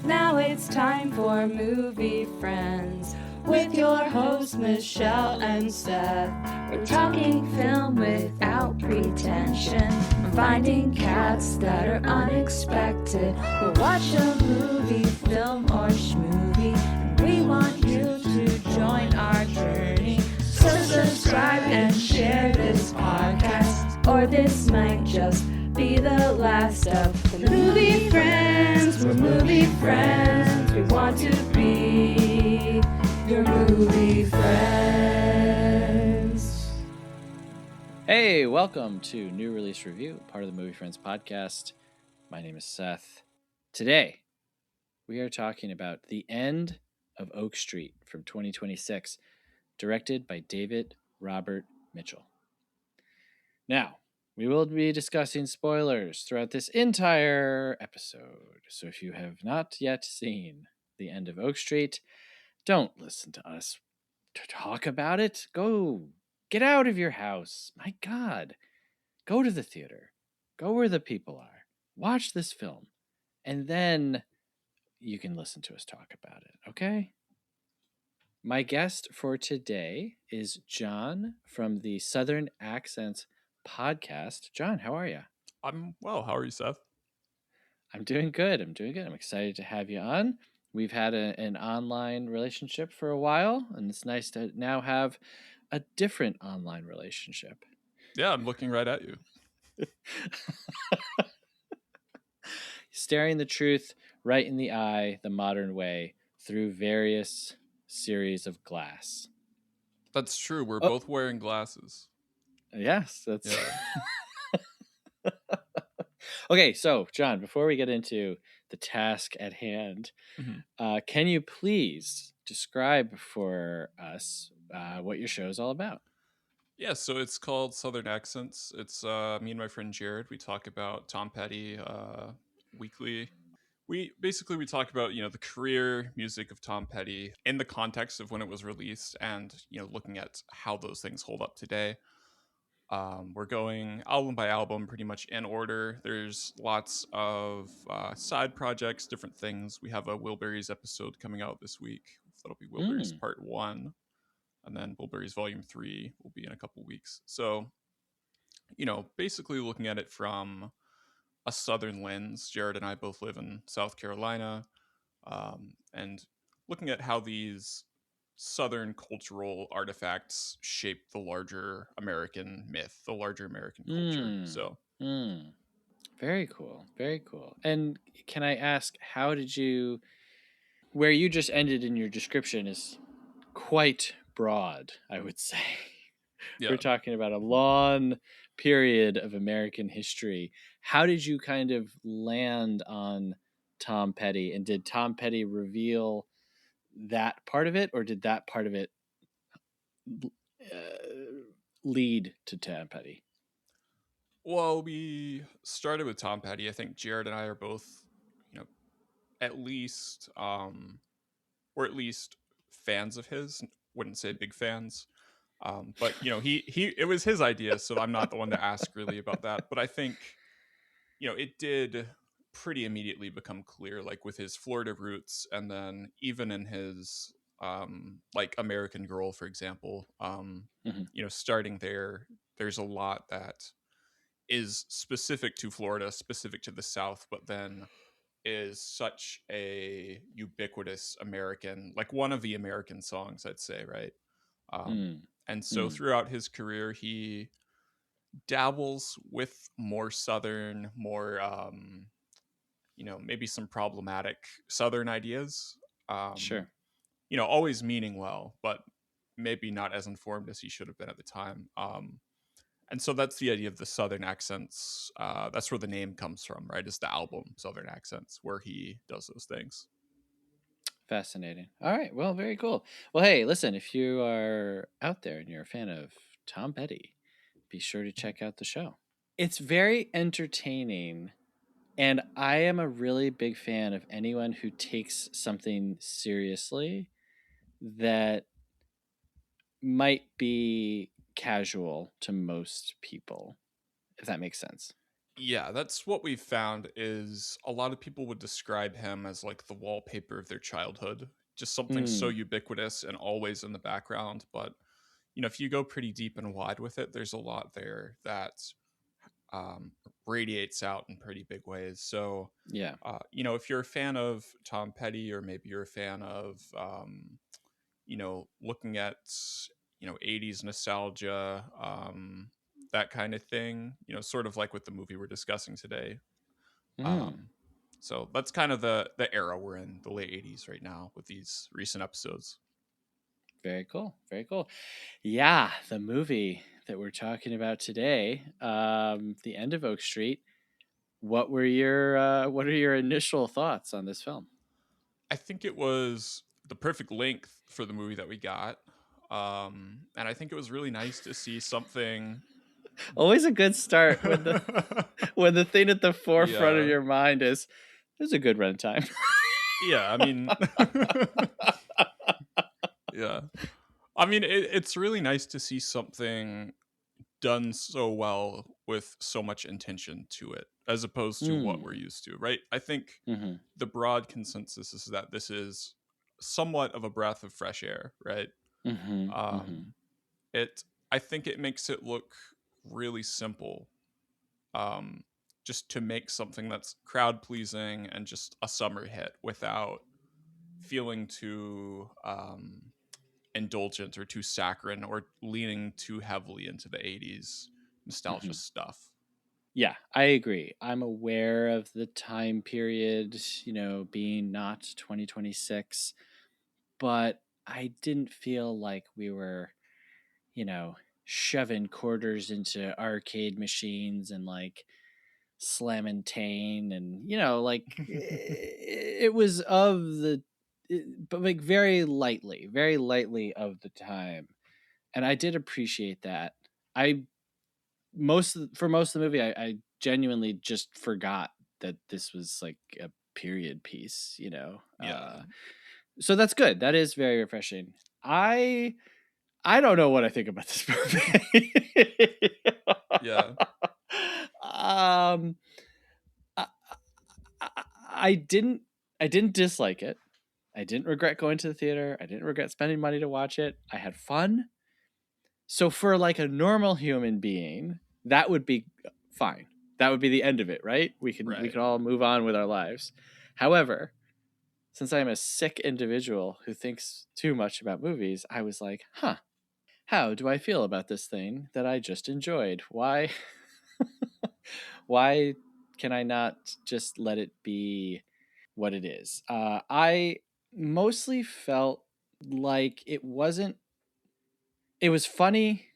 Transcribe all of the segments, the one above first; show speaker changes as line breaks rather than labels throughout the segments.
Now it's time for Movie Friends with your hosts Michelle and Seth. We're talking film without pretension. We're finding cats that are unexpected. We'll watch a movie, film, or schmovie, and we want you to join our journey. So subscribe and share this podcast, or this might just be the last of the Movie Friends. We're movie friends. We want to be your movie friends.
Hey, welcome to New Release Review, part of the Movie Friends podcast. My name is Seth. Today, we are talking about The End of Oak Street from 2026, directed by David Robert Mitchell. Now, we will be discussing spoilers throughout this entire episode, so if you have not yet seen The End of Oak Street, don't listen to us to talk about it. Go get out of your house. My God. Go to the theater. Go where the people are. Watch this film. And then you can listen to us talk about it, okay? My guest for today is John from the Southern Accents podcast. John, how are you?
I'm well. How are you, Seth?
I'm doing good. I'm excited to have you on. We've had an online relationship for a while, and it's nice to now have a different online relationship.
Yeah, I'm looking right at you.
Staring the truth right in the eye the modern way through various series of glass.
That's true. We're both wearing glasses.
Yes, that's
Yeah.
Okay, so John, before we get into the task at hand, can you please describe for us what your show is all about?
Yeah, so it's called Southern Accents. It's me and my friend Jared. We talk about Tom Petty weekly. We talk about, the career music of Tom Petty in the context of when it was released and, looking at how those things hold up today. We're going album by album, pretty much in order. There's lots of side projects, different things. We have a Wilburys episode coming out this week. That'll be Wilburys Part 1. And then Wilburys Volume 3 will be in a couple weeks. So, basically looking at it from a Southern lens. Jared and I both live in South Carolina. And looking at how these Southern cultural artifacts shape the larger American myth, the larger American culture. So,
Very cool. Very cool. And can I ask, where you just ended in your description is quite broad, I would say.
yeah.
We're talking about a long period of American history. How did you kind of land on Tom Petty? And did Tom Petty reveal that part of it, or did that part of it lead to Tom Petty?
Well, we started with Tom Petty. I think Jared and I are both, at least fans of his. Wouldn't say big fans. But it was his idea, so I'm not the one to ask really about that. But I think, it did pretty immediately become clear, like with his Florida roots, and then even in his like American Girl, for example, starting there, there's a lot that is specific to Florida, specific to the South, but then is such a ubiquitous American, like one of the American songs, I'd say, right? And so throughout his career, he dabbles with more Southern, more, maybe some problematic Southern ideas.
Sure.
Always meaning well, but maybe not as informed as he should have been at the time. And so that's the idea of the Southern accents. That's where the name comes from, right? Is the album Southern Accents, where he does those things.
Fascinating. All right. Well, very cool. Well, hey, listen, if you are out there and you're a fan of Tom Petty, be sure to check out the show. It's very entertaining, and I am a really big fan of anyone who takes something seriously that might be casual to most people, if that makes sense.
Yeah, that's what we've found is a lot of people would describe him as like the wallpaper of their childhood, just something so
Mm,
ubiquitous and always in the background. But, if you go pretty deep and wide with it, there's a lot there that um, radiates out in pretty big ways. So,
yeah.
if you're a fan of Tom Petty, or maybe you're a fan of, looking at, 80s nostalgia, that kind of thing, sort of like with the movie we're discussing today.
Mm,
Um, so that's kind of the era we're in, the late 80s right now with these recent episodes.
very cool. Very cool. Yeah, the movie that we're talking about today, The End of Oak Street. What are your initial thoughts on this film?
I think it was the perfect length for the movie that we got. And I think it was really nice to see something.
Always a good start when the thing at the forefront of
Yeah.
your mind is there's a good runtime.
Yeah. I mean, yeah. I mean, it's really nice to see something done so well with so much intention to it, as opposed to what we're
Mm,
used to, right? I think
mm-hmm,
the broad consensus is that this is somewhat of a breath of fresh air, right?
mm-hmm, mm-hmm,
Um, it, I think it makes it look really simple, um, just to make something that's crowd pleasing and just a summer hit without feeling too indulgent or too saccharine or leaning too heavily into the 80s
mm-hmm.
nostalgia stuff.
Yeah, I agree. I'm aware of the time period, being not 2026, but I didn't feel like we were, you know, shoving quarters into arcade machines and like slamming tane and like it was but like very lightly of the time, and I did appreciate that. I For most of the movie, I genuinely just forgot that this was like a period piece,
Yeah.
so that's good. That is very refreshing. I don't know what I think about this movie.
Yeah.
um I, I, I didn't I didn't dislike it. I didn't regret going to the theater. I didn't regret spending money to watch it. I had fun. So for like a normal human being, that would be fine. That would be the end of it, right? We
Right.
can all move on with our lives. However, since I'm a sick individual who thinks too much about movies, I was like, "Huh, how do I feel about this thing that I just enjoyed? Why why can I not just let it be what it is?" I mostly felt like it was funny,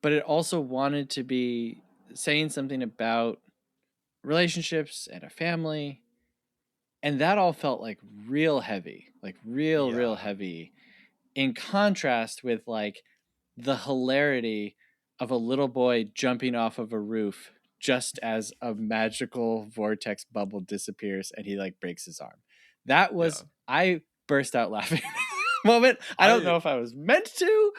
but it also wanted to be saying something about relationships and a family. And that all felt like real heavy, like real
Yeah.
heavy, in contrast with like the hilarity of a little boy jumping off of a roof just as a magical vortex bubble disappears and he like breaks his arm. That
Yeah.
was, I burst out laughing at that moment. I don't
I
know if I was meant to,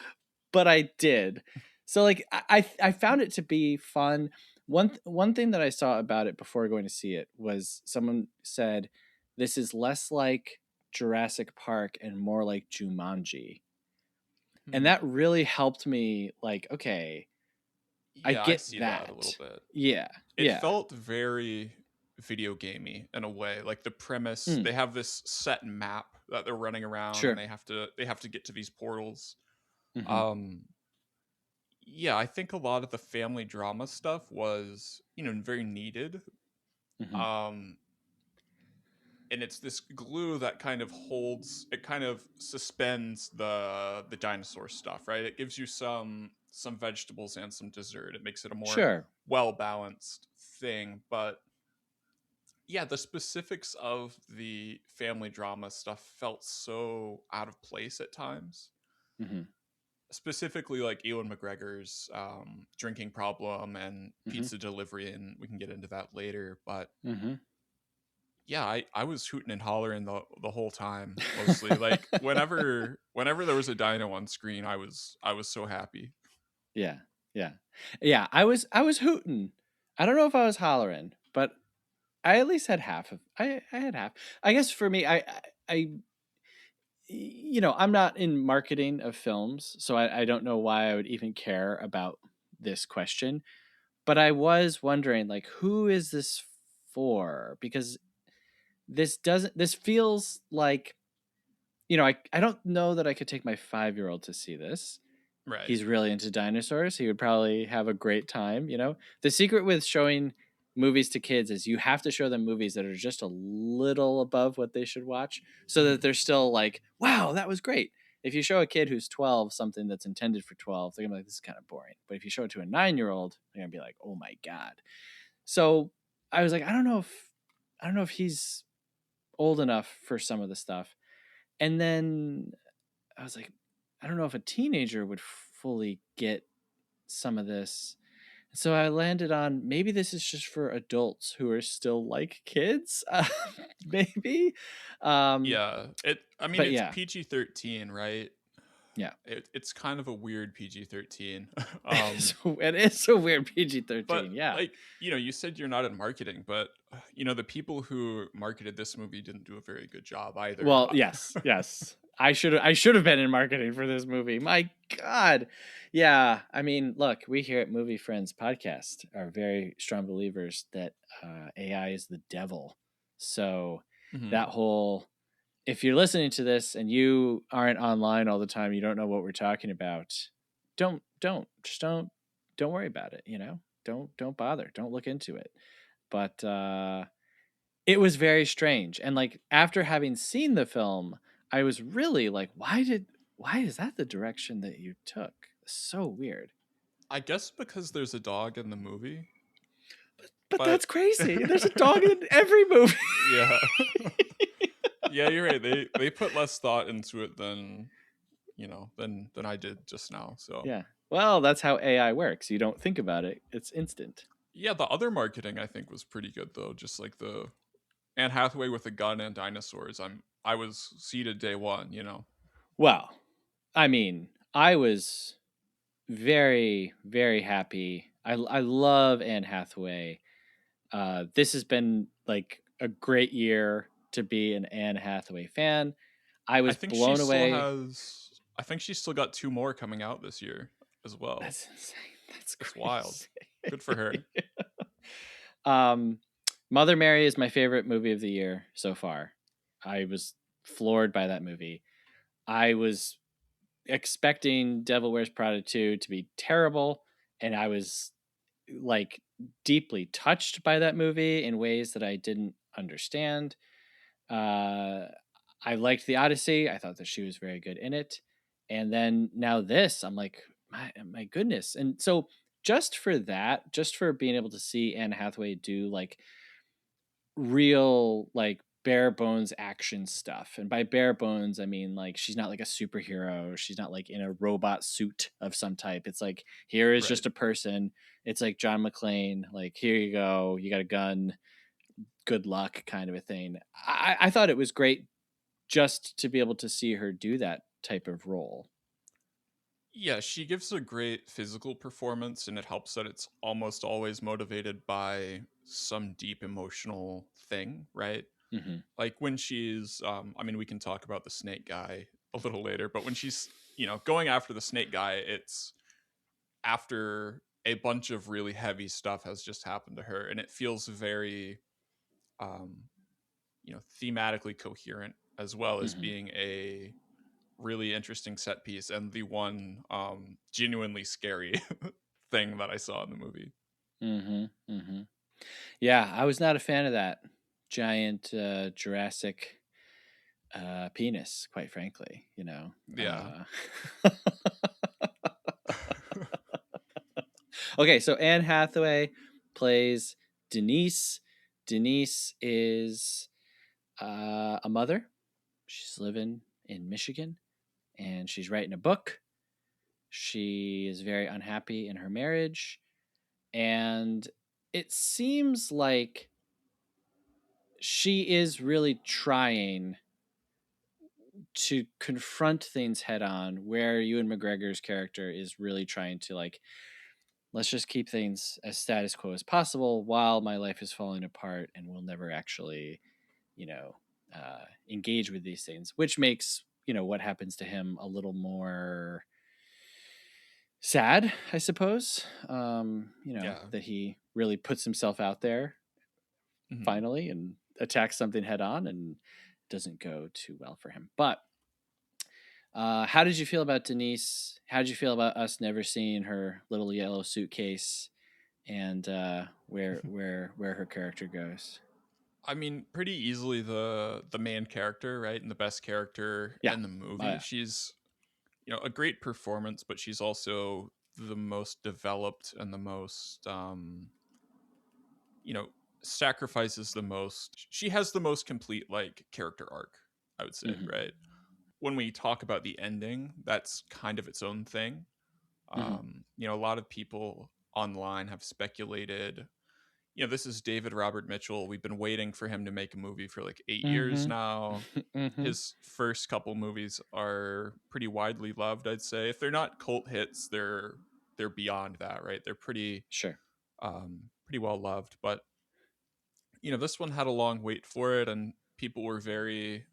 but I did. So like I found it to be fun. One thing that I saw about it before going to see it was someone said this is less like Jurassic Park and more like Jumanji. And that
hmm.
really helped me like, okay, I
Yeah, I
get
see that a little
that.
bit.
Yeah.
It
Yeah.
felt very video gamey in a way. Like the premise,
Mm,
they have this set map that they're running around and
sure.
they have to get to these portals.
Hmm.
Um yeah, I think a lot of the family drama stuff was, very needed.
Hmm.
Um and it's this glue that kind of suspends the dinosaur stuff, right? It gives you some vegetables and some dessert. It makes it a more
Sure.
well balanced thing. But yeah, the specifics of the family drama stuff felt so out of place at times.
Hmm.
Specifically, like Ewan McGregor's drinking problem and
Hmm.
pizza delivery, and we can get into that later. But
Hmm.
yeah, I was hooting and hollering the whole time, mostly. Like whenever there was a dino on screen, I was so happy.
Yeah. Yeah. Yeah. I was hooting. I don't know if I was hollering, but I at least had half of. I had half. I guess for me, I I'm not in marketing of films, so I don't know why I would even care about this question. But I was wondering, like, who is this for? Because this feels like, I don't know that I could take my 5-year-old to see this.
Right.
He's really into dinosaurs. He would probably have a great time. The secret with showing movies to kids is you have to show them movies that are just a little above what they should watch so that they're still like, wow, that was great. If you show a kid who's 12 something that's intended for 12, they're gonna be like, this is kind of boring. But if you show it to a 9-year-old, they're gonna be like, oh my God. So I was like, I don't know if he's old enough for some of the stuff. And then I was like, I don't know if a teenager would fully get some of this. So I landed on maybe this is just for adults who are still like kids. Maybe. Um,
Yeah. I mean,
but
it's
yeah,
PG-13, right?
yeah.
It's kind of a weird PG-13.
So it is a weird PG
But
13. Yeah.
like, you said you're not in marketing, but the people who marketed this movie didn't do a very good job either.
Well, yes, yes. I should have been in marketing for this movie. My God. Yeah. I mean, look, we here at Movie Friends Podcast are very strong believers that AI is the devil. So
Mhm.
that whole if you're listening to this and you aren't online all the time, you don't know what we're talking about, don't worry about it, Don't bother. Don't look into it. But it was very strange. And like after having seen the film, I was really like, why is that the direction that you took? So weird.
I guess because there's a dog in the movie,
But
but
that's crazy. There's a dog in every movie.
yeah. Yeah, you're right. They put less thought into it than I did just now. So
Yeah. Well, that's how AI works. You don't think about it. It's instant.
yeah, the other marketing I think was pretty good though. Just like the Anne Hathaway with a gun and dinosaurs. I was seated day one.
Well, I mean, I was very, very happy. I love Anne Hathaway. This has been like a great year to be an Anne Hathaway fan. I
I
was
think she
blown
still
away.
has I think she's still got two more coming out this year as well.
That's insane. That's
That's wild.
crazy.
Good for her.
um, Mother Mary is my favorite movie of the year so far. I was floored by that movie. I was expecting Devil Wears Prada 2 to be terrible, and I was like deeply touched by that movie in ways that I didn't understand. Uh, I liked The Odyssey. I thought that she was very good in it. And then now this, I'm like, my goodness. And so just for that, just for being able to see Anne Hathaway do like real like bare bones action stuff. And by bare bones, I mean like she's not like a superhero. She's not like in a robot suit of some type. It's like here is
Right.
just a person. It's like John McClane, like here you go, you got a gun, good luck kind of a thing. I thought it was great just to be able to see her do that type of role.
Yeah, she gives a great physical performance, and it helps that it's almost always motivated by some deep emotional thing, right?
Mm-hmm.
Like when she's, I mean, we can talk about the snake guy a little later, but when she's, going after the snake guy, it's after a bunch of really heavy stuff has just happened to her, and it feels very, um, thematically coherent as well as
Mm-hmm.
being a really interesting set piece and the one genuinely scary thing that I saw in the movie.
Mm-hmm. Mm-hmm. Yeah, I was not a fan of that giant Jurassic penis, quite frankly.
Yeah.
Okay, so Anne Hathaway plays Denise. Denise is a mother. She's living in Michigan and she's writing a book. She is very unhappy in her marriage. And it seems like she is really trying to confront things head on, where Ewan McGregor's character is really trying to like let's just keep things as status quo as possible while my life is falling apart and we'll never actually, you know, engage with these things, which makes, what happens to him a little more sad, I suppose.
Yeah.
That he really puts himself out there
Mhm.
finally and attacks something head on and doesn't go too well for him. But how did you feel about Denise? How did you feel about us never seeing her little yellow suitcase and where her character goes?
I mean, pretty easily the main character, right? And the best character
Yeah.
in the movie. She's, a great performance, but she's also the most developed and the most you know, sacrifices the most. She has the most complete like character arc, I would say,
Mm-hmm.
right? When we talk about the ending, that's kind of its own thing.
Mm-hmm.
A lot of people online have speculated, this is David Robert Mitchell. We've been waiting for him to make a movie for like 8 years
Mm-hmm.
now.
Mm-hmm.
His first couple movies are pretty widely loved, I'd say. If they're not cult hits, they're beyond that, right? They're
Sure.
pretty well loved. But this one had a long wait for it, and people were very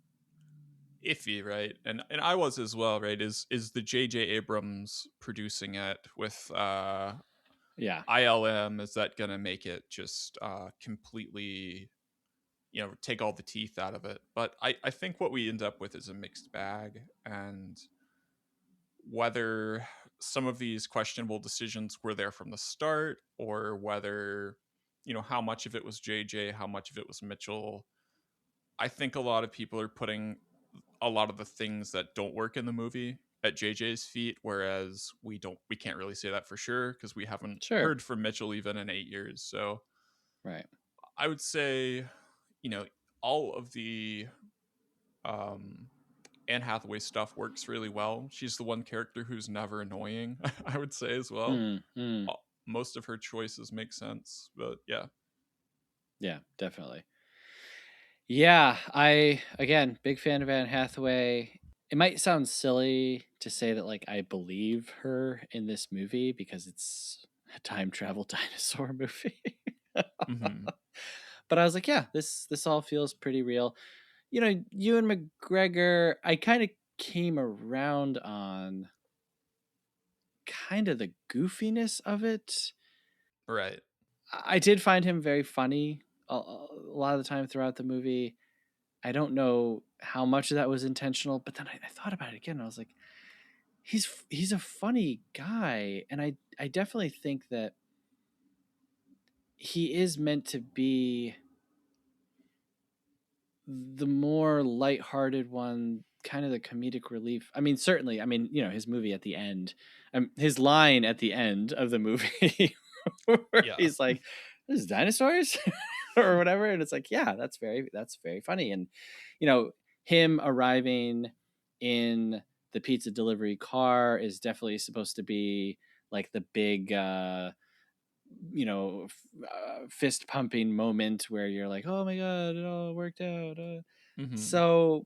iffy, right? And I was as well, right? Is the J.J. Abrams producing it with
Yeah.
ILM? Is that gonna make it just completely, take all the teeth out of it? But I think what we end up with is a mixed bag, and whether some of these questionable decisions were there from the start, or whether how much of it was JJ, how much of it was Mitchell. I think a lot of people are putting a lot of the things that don't work in the movie at JJ's feet, whereas we can't really say that for sure because we haven't
Sure.
heard from Mitchell even in 8 years. So
Right.
I would say, you know, all of the um Anne Hathaway stuff works really well. She's the one character who's never annoying, I would say as well.
Mm.
Most of her choices make sense, but yeah.
Yeah, definitely. Yeah, I again big fan of Anne Hathaway. It might sound silly to say that like I believe her in this movie because it's a time travel dinosaur movie.
Hmm.
But I was like, yeah, this all feels pretty real. Ewan McGregor, I kind of came around on kind of the goofiness of it.
Right.
I did find him very funny a lot of the time throughout the movie. I don't know how much of that was intentional, but then I thought about it again. And I was like, he's a funny guy, and I definitely think that he is meant to be the more lighthearted one, kind of the comedic relief. I mean, certainly, his movie at the end, his line at the end of the movie, where
Yeah.
he's like, "This is dinosaurs," or whatever, and it's like, yeah, that's very funny, and him arriving in the pizza delivery car is definitely supposed to be like the big fist pumping moment where you're like, oh my god, it all worked out.
Hmm.
So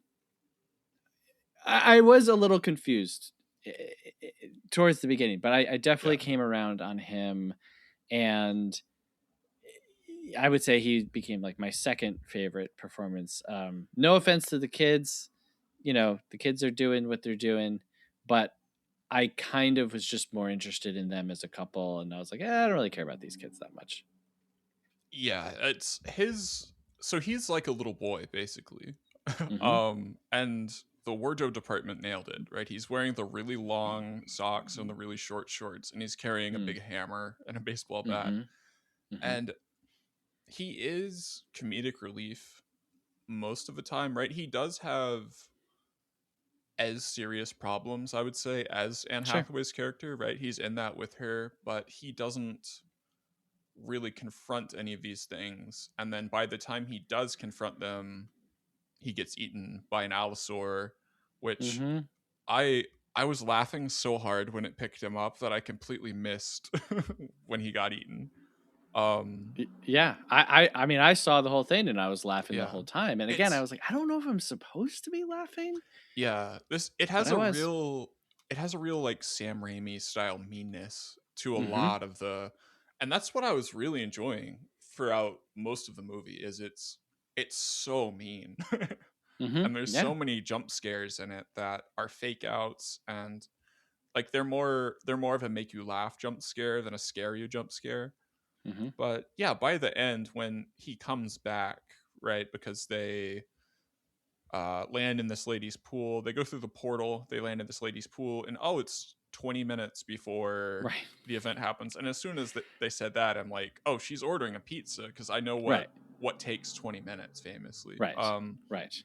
I was a little confused towards the beginning, but I definitely
Yeah.
came around on him, and I would say he became like my second favorite performance. No offense to the kids, the kids are doing what they're doing, but I kind of was just more interested in them as a couple, and I was like, I don't really care about these kids that much.
Yeah, it's his. So he's like a little boy basically.
Mm-hmm.
And the wardrobe department nailed it, right? He's wearing the really long socks and the really short shorts, and he's carrying a big hammer and a baseball bat.
Mm-hmm. Mm-hmm.
And he is comedic relief most of the time, right? He does have as serious problems, I would say, as Anne
Sure.
Hathaway's character, right? He's in that with her, but he doesn't really confront any of these things. And then by the time he does confront them, he gets eaten by an allosaur, which
Mm-hmm.
I I was laughing so hard when it picked him up that I completely missed when he got eaten. Um
Yeah, I mean, I saw the whole thing and I was laughing the
yeah.
whole time. And again, I
It's
was like, I don't know if I'm supposed to be laughing,
yeah, this it
but
has
I
a
was.
real it has a real like Sam Raimi style meanness to a
Mm-hmm.
lot of and that's what I was really enjoying throughout most of the movie. Is it's so mean,
Mm-hmm.
and there's
Yeah.
so many jump scares in it that are fake outs, and like they're more of a make you laugh jump scare than a scare you jump scare.
Mm-hmm.
But yeah, by the end when he comes back, right, because they land in this lady's pool. They go through the portal. They land in this lady's pool, and it's 20 minutes before
Right.
the event happens. And as soon as they said that, I'm like, oh, she's ordering a pizza because I know
Right.
what takes 20 minutes famously.
Right. Right.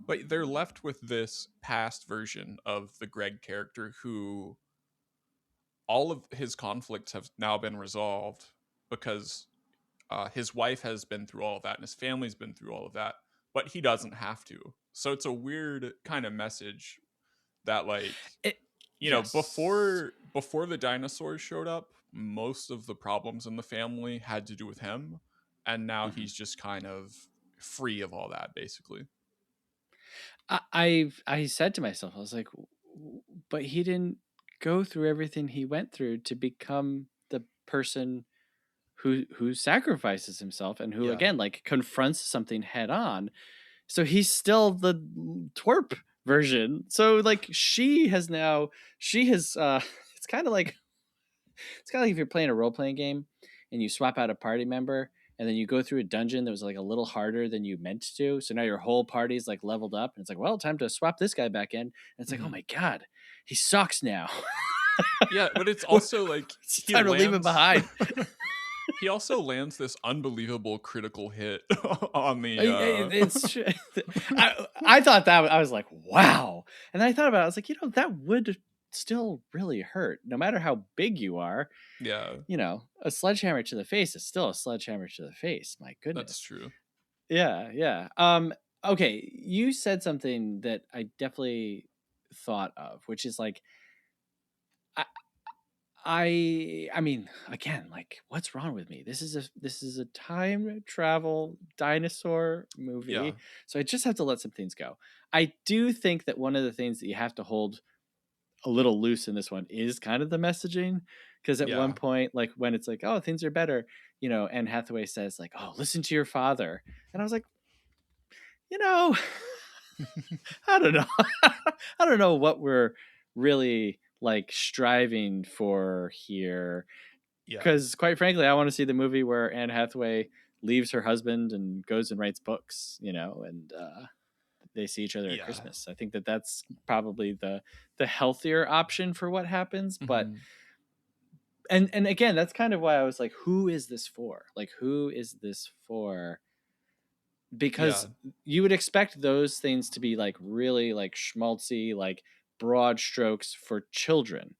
But they're left with this past version of the Greg character who all of his conflicts have now been resolved because his wife has been through all of that and his family's been through all of that, but he doesn't have to. So it's a weird kind of message that, like,
It. Yes.
before the dinosaurs showed up, most of the problems in the family had to do with him, and now
Mm-hmm.
he's just kind of free of all that, basically.
I said to myself, I was like, but he didn't go through everything he went through to become the person who sacrifices himself and who
Yeah.
again like confronts something head on. So he's still the twerp version. So like she has it's kind of like if you're playing a role-playing game and you swap out a party member and then you go through a dungeon that was like a little harder than you meant to. So now your whole party's like leveled up and it's like, well, time to swap this guy back in. And it's like, oh
Mhm.
my God, he sucks now.
Yeah, but it's also like
It's
he
time to leave him
lands
behind.
he also lands this unbelievable critical hit on the
It's I thought that I was like, wow. And then I thought about it, I was like, that would still really hurt no matter how big you are.
yeah,
A sledgehammer to the face is still a sledgehammer to the face. My
that's
goodness.
true.
Yeah. Okay, you said something that I definitely thought of, which is like I I mean, again, like what's wrong with me? This is a time travel dinosaur
Yeah.
movie. So I just have to let some things go. I do think that one of the things that you have to hold a little loose in this one is kind of the messaging, because at one
Yeah.
point, like when it's like, oh, things are better, Anne Hathaway says like, oh, listen to your father. And I was like, you know, I don't know. I don't know what we're really like striving for here.
Yeah.
Because quite frankly, I want to see the movie where Anne Hathaway leaves her husband and goes and writes books, and they see each other at
Yeah.
Christmas. I think that that's probably the healthier option for what happens. But
Mhm.
and again, that's kind of why I was like, who is this for? Like, who is this for?
Yeah.
Because you would expect those things to be like really like schmaltzy, like broad strokes for children.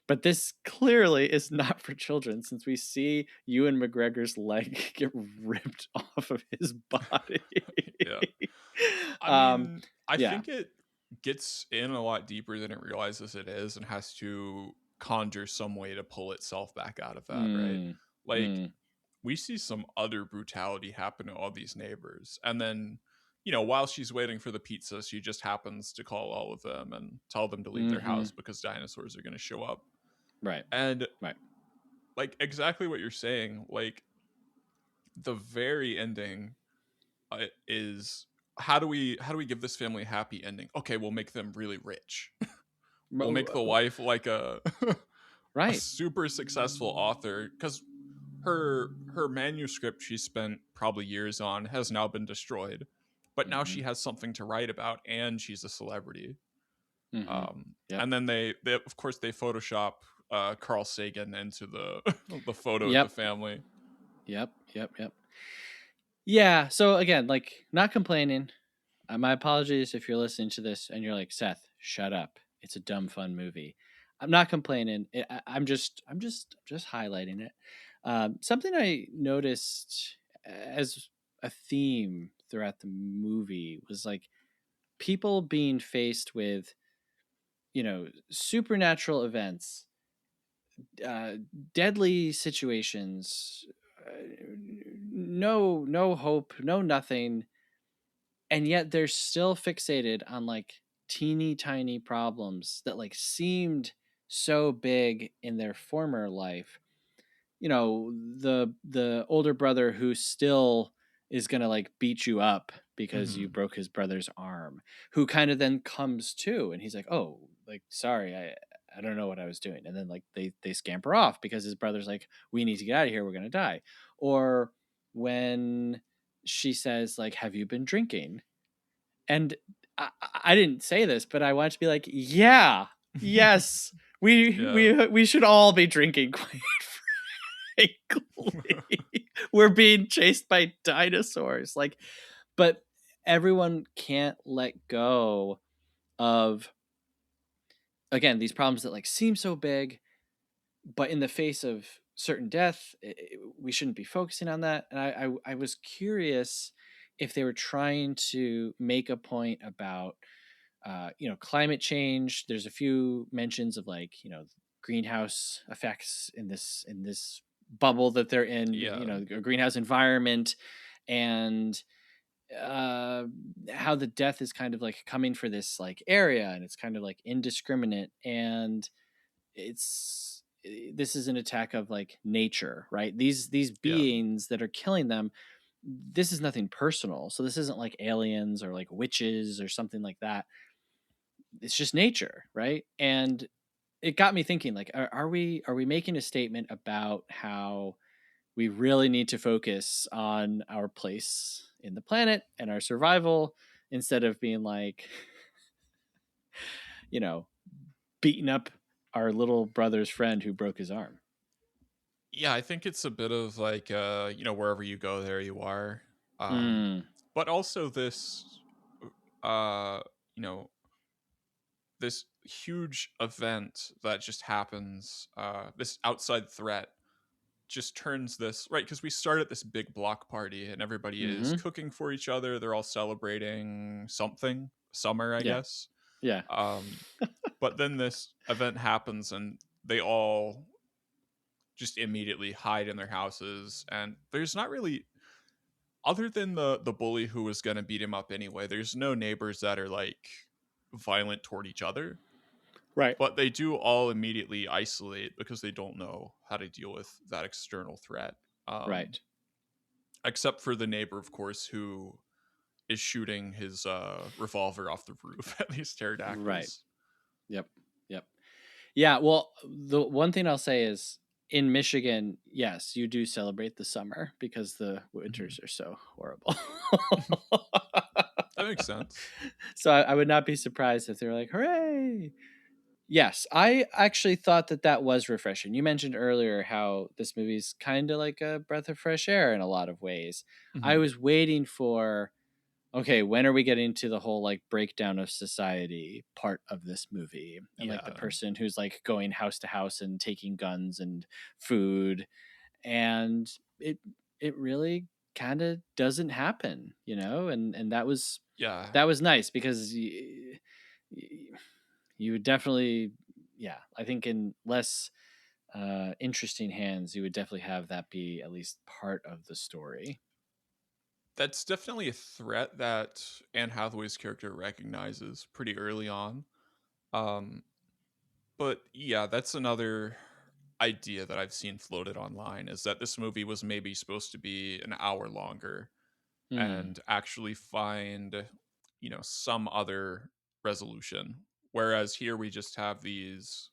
But this clearly is not for children, since we see Ewan McGregor's leg get ripped off of his body.
Yeah. I mean, I
Yeah.
think it gets in a lot deeper than it realizes it is and has to conjure some way to pull itself back out of that, right?
Mm,
Like,
mm,
we see some other brutality happen to all these neighbors. And then, while she's waiting for the pizza, she just happens to call all of them and tell them to leave their
mm-hmm.
house because dinosaurs are going to show up.
Right.
And,
Right.
like, exactly what you're saying, like, the very ending is how do we give this family a happy ending? Okay, we'll make them really rich. We'll make the wife like a a
Right.
super successful author, because her manuscript she spent probably years on has now been destroyed, but now she has something to write about and she's a celebrity.
Mm-hmm. Yep.
And then they of course they Photoshop Carl Sagan into the the photo of
Yep.
the family.
Yep. Yeah. So again, like not complaining. My apologies if you're listening to this and you're like, Seth, shut up. It's a dumb fun movie. I'm not complaining. I'm just highlighting it. Something I noticed as a theme throughout the movie was like people being faced with, supernatural events, uh, deadly situations, no hope, no nothing, and yet they're still fixated on like teeny tiny problems that like seemed so big in their former life. You know, the older brother who still is gonna like beat you up because you
Hmm.
broke his brother's arm, who kind of then comes to and he's like, oh, like sorry, I don't know what I was doing, and then like they scamper off because his brother's like, we need to get out of here, we're gonna die. Or when she says like, have you been drinking? And I didn't say this, but I want to be like, yeah, yes,
Yeah.
we should all be drinking, quite frankly. We're being chased by dinosaurs, like, but everyone can't let go of, again, these problems that like seem so big, but in the face of certain death, we shouldn't be focusing on that. And I was curious if they were trying to make a point about you know, climate change. There's a few mentions of like, you know, greenhouse effects in this bubble that they're in, you
Yeah.
know, a greenhouse environment, and uh how the death is kind of like coming for this like area, and it's kind of like indiscriminate, and this is an attack of like nature, right? These
Yeah.
beings that are killing them, this is nothing personal, so this isn't like aliens or like witches or something like that. It's just nature, right? And it got me thinking, like, are we making a statement about how we really need to focus on our place in the planet and our survival, instead of being like, you know, beating up our little brother's friend who broke his arm?
Yeah, I think it's a bit of like you know, wherever you go, there you are. Um,
Mm,
but also this uh, you know, this huge event that just happens, this outside threat just turns this right because we start at this big block party and everybody is
mm-hmm.
cooking for each other. They're all celebrating something, summer, I
Yeah,
guess.
yeah,
Um, but then this event happens and they all just immediately hide in their houses. And there's not really, other than the bully who was gonna beat him up anyway, there's no neighbors that are like violent toward each other.
right,
But they do all immediately isolate because they don't know how to deal with that external threat. Um,
right,
except for the neighbor, of course, who is shooting his revolver off the roof at these
right.
pterodactyls.
Yep, yep. Yeah, well, the one thing I'll say is, in Michigan, yes, you do celebrate the summer because the
Mhm.
winters are so horrible.
That makes sense.
So I would not be surprised if they were like, hooray. Yes, I actually thought that that was refreshing. You mentioned earlier how this movie's kind of like a breath of fresh air in a lot of ways. I
Mhm.
was waiting for, okay, when are we getting to the whole like breakdown of society part of this movie? And like the
Yeah.
person who's like going house to house and taking guns and food. And it it really kind of doesn't happen, you know? And
Yeah.
that was nice because you would definitely, yeah, I think in less interesting hands, you would definitely have that be at least part of the story.
That's definitely a threat that Anne Hathaway's character recognizes pretty early on. Um, but yeah, that's another idea that I've seen floated online is that this movie was maybe supposed to be an hour longer
Hmm.
and actually find, you know, some other resolution. Whereas here we just have these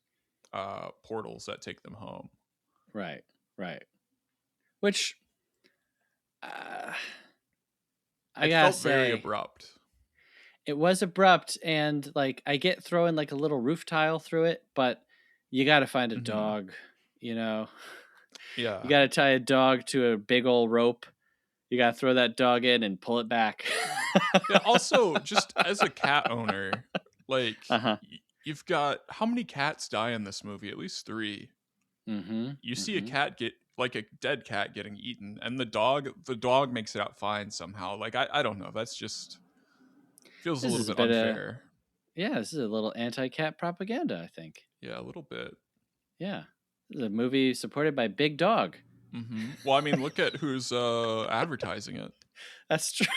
portals that take them home.
Right, right. Which, uh, I
It
gotta
felt very
say,
abrupt.
it was abrupt, and like I get throwing like a little roof tile through it, but you gotta find a
Hmm.
dog, you know? You
Yeah.
gotta tie a dog to a big old rope. You gotta throw that dog in and pull it back.
Yeah. Also, just as a cat owner, like
Uh-huh.
you've got how many cats die in this movie? At least three.
Mm-hmm.
You see a
Mm-hmm.
cat get like a dead cat getting eaten, and the dog makes it out fine somehow. Like I don't know. That's just feels a
This
little
is a
bit
bit of,
unfair.
yeah, this is a little anti-cat propaganda, I think.
Yeah, a little bit.
Yeah. This is a movie supported by Big Dog.
Well, I mean, look at who's advertising it.
That's true.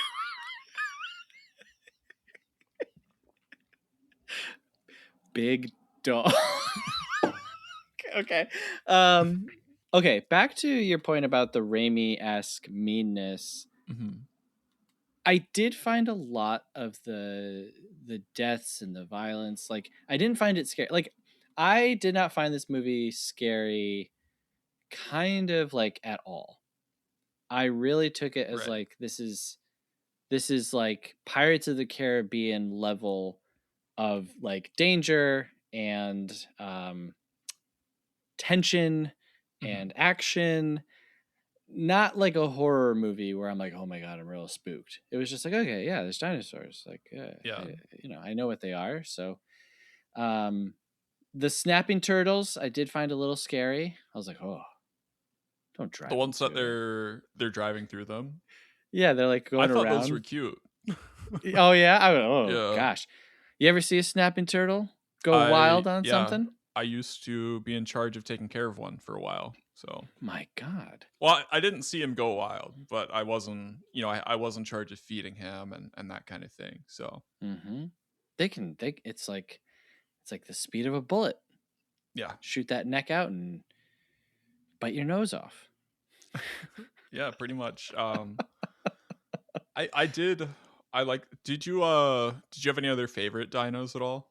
big dog. Okay. Okay, back to your point about the Raimi-esque meanness.
Mm-hmm.
I did find a lot of the deaths and the violence. Like, I didn't find it scary. Like, I did not find this movie scary kind of like at all. I really took it as
Right.
like this is like Pirates of the Caribbean level of like danger and tension
Mm-hmm.
and action. Not like a horror movie where I'm like, oh my god, I'm real spooked. It was just like, okay, yeah, there's dinosaurs. Like,
Yeah.
I know what they are. So, the snapping turtles, I did find a little scary. I was like, oh, don't drive
The ones
into
that
it.
they're driving through them.
Yeah, they're like
I
going
thought those were
around.
cute.
Oh yeah, oh
Yeah.
gosh, you ever see a snapping turtle go wild on
Yeah.
something?
I used to be in charge of taking care of one for a while. So,
My God.
well, I didn't see him go wild, but I wasn't, I was in charge of feeding him and that kind of thing. So,
Mm-hmm. It's like the speed of a bullet.
yeah.
Shoot that neck out and bite your nose off.
Yeah, pretty much. I did did you have any other favorite dinos at all?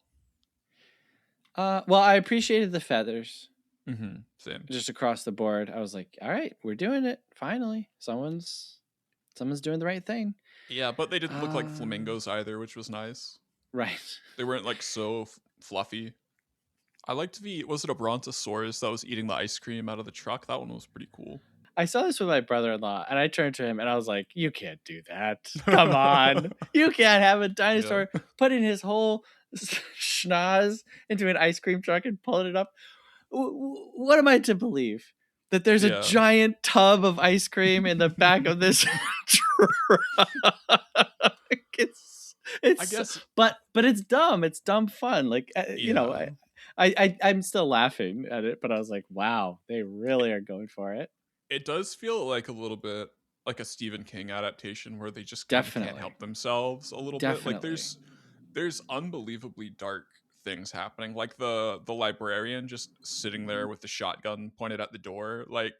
Well, I appreciated the feathers
Mm-hmm. Same.
just across the board. I was like, all right, we're doing it. Finally, someone's doing the right thing.
Yeah, but they didn't look like flamingos either, which was nice.
Right.
They weren't like so fluffy. I liked was it a brontosaurus that was eating the ice cream out of the truck? That one was pretty cool.
I saw this with my brother-in-law, and I turned to him and I was like, you can't do that. Come on. You can't have a dinosaur putting his whole schnoz into an ice cream truck and pulling it up. What am I to believe? That there's a giant tub of ice cream in the back of this truck. It's
I guess,
but it's dumb. It's dumb fun. Like, I'm still laughing at it, but I was like, wow, they really are going for it.
it does feel like a little bit like a Stephen King adaptation where they just kind of can't help themselves a little bit. Like there's unbelievably dark things happening. Like the librarian just sitting there with the shotgun pointed at the door, like,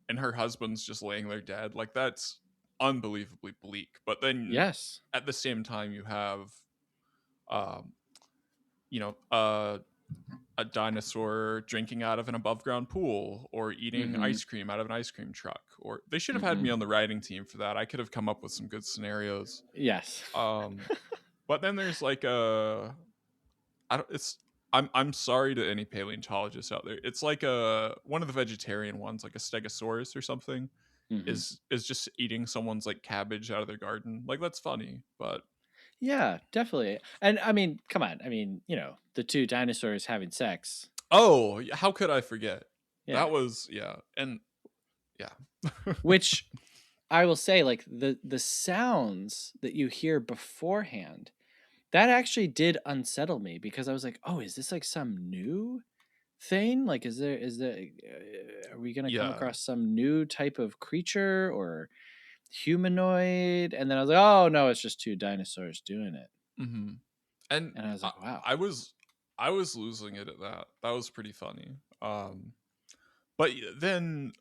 and her husband's just laying there dead. Like, that's unbelievably bleak. But then
yes,
at the same time you have a dinosaur drinking out of an above ground pool or eating ice cream out of an ice cream truck. Or they should have had me on the writing team for that. I could have come up with some good scenarios.
Yes.
But then there's like I'm sorry to any paleontologists out there. It's like one of the vegetarian ones, like a stegosaurus or something, is just eating someone's like cabbage out of their garden. Like, that's funny, but
yeah, definitely. And I mean, come on. I mean, the two dinosaurs having sex.
Oh, how could I forget?
Yeah.
That was and
which I will say, like the sounds that you hear beforehand, that actually did unsettle me because I was like, oh, is this like some new thing? Like, are we gonna come across some new type of creature or humanoid? And then I was like, oh no, it's just two dinosaurs doing it.
Mm-hmm. And
I was like, wow.
I was losing it at that. That was pretty funny. But then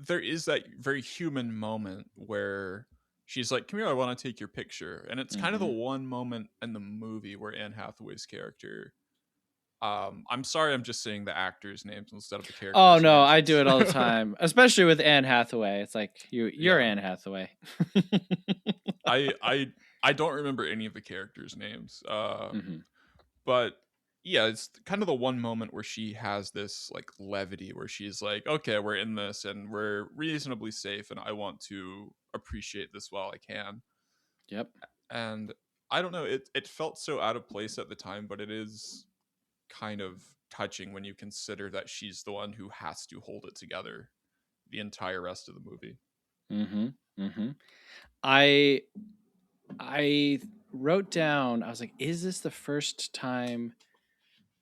there is that very human moment where she's like, come here, I want to take your picture. And it's kind of the one moment in the movie where Anne Hathaway's character, I'm sorry, I'm just saying the actors' names instead of the characters'
Oh no,
names.
I do it all the time, especially with Anne Hathaway. It's like you're Anne Hathaway.
I don't remember any of the characters' names. But yeah, it's kind of the one moment where she has this like levity where she's like, okay, we're in this and we're reasonably safe and I want to appreciate this while I can.
Yep.
And I don't know, it felt so out of place at the time, but it is kind of touching when you consider that she's the one who has to hold it together the entire rest of the movie.
I wrote down, I was like, is this the first time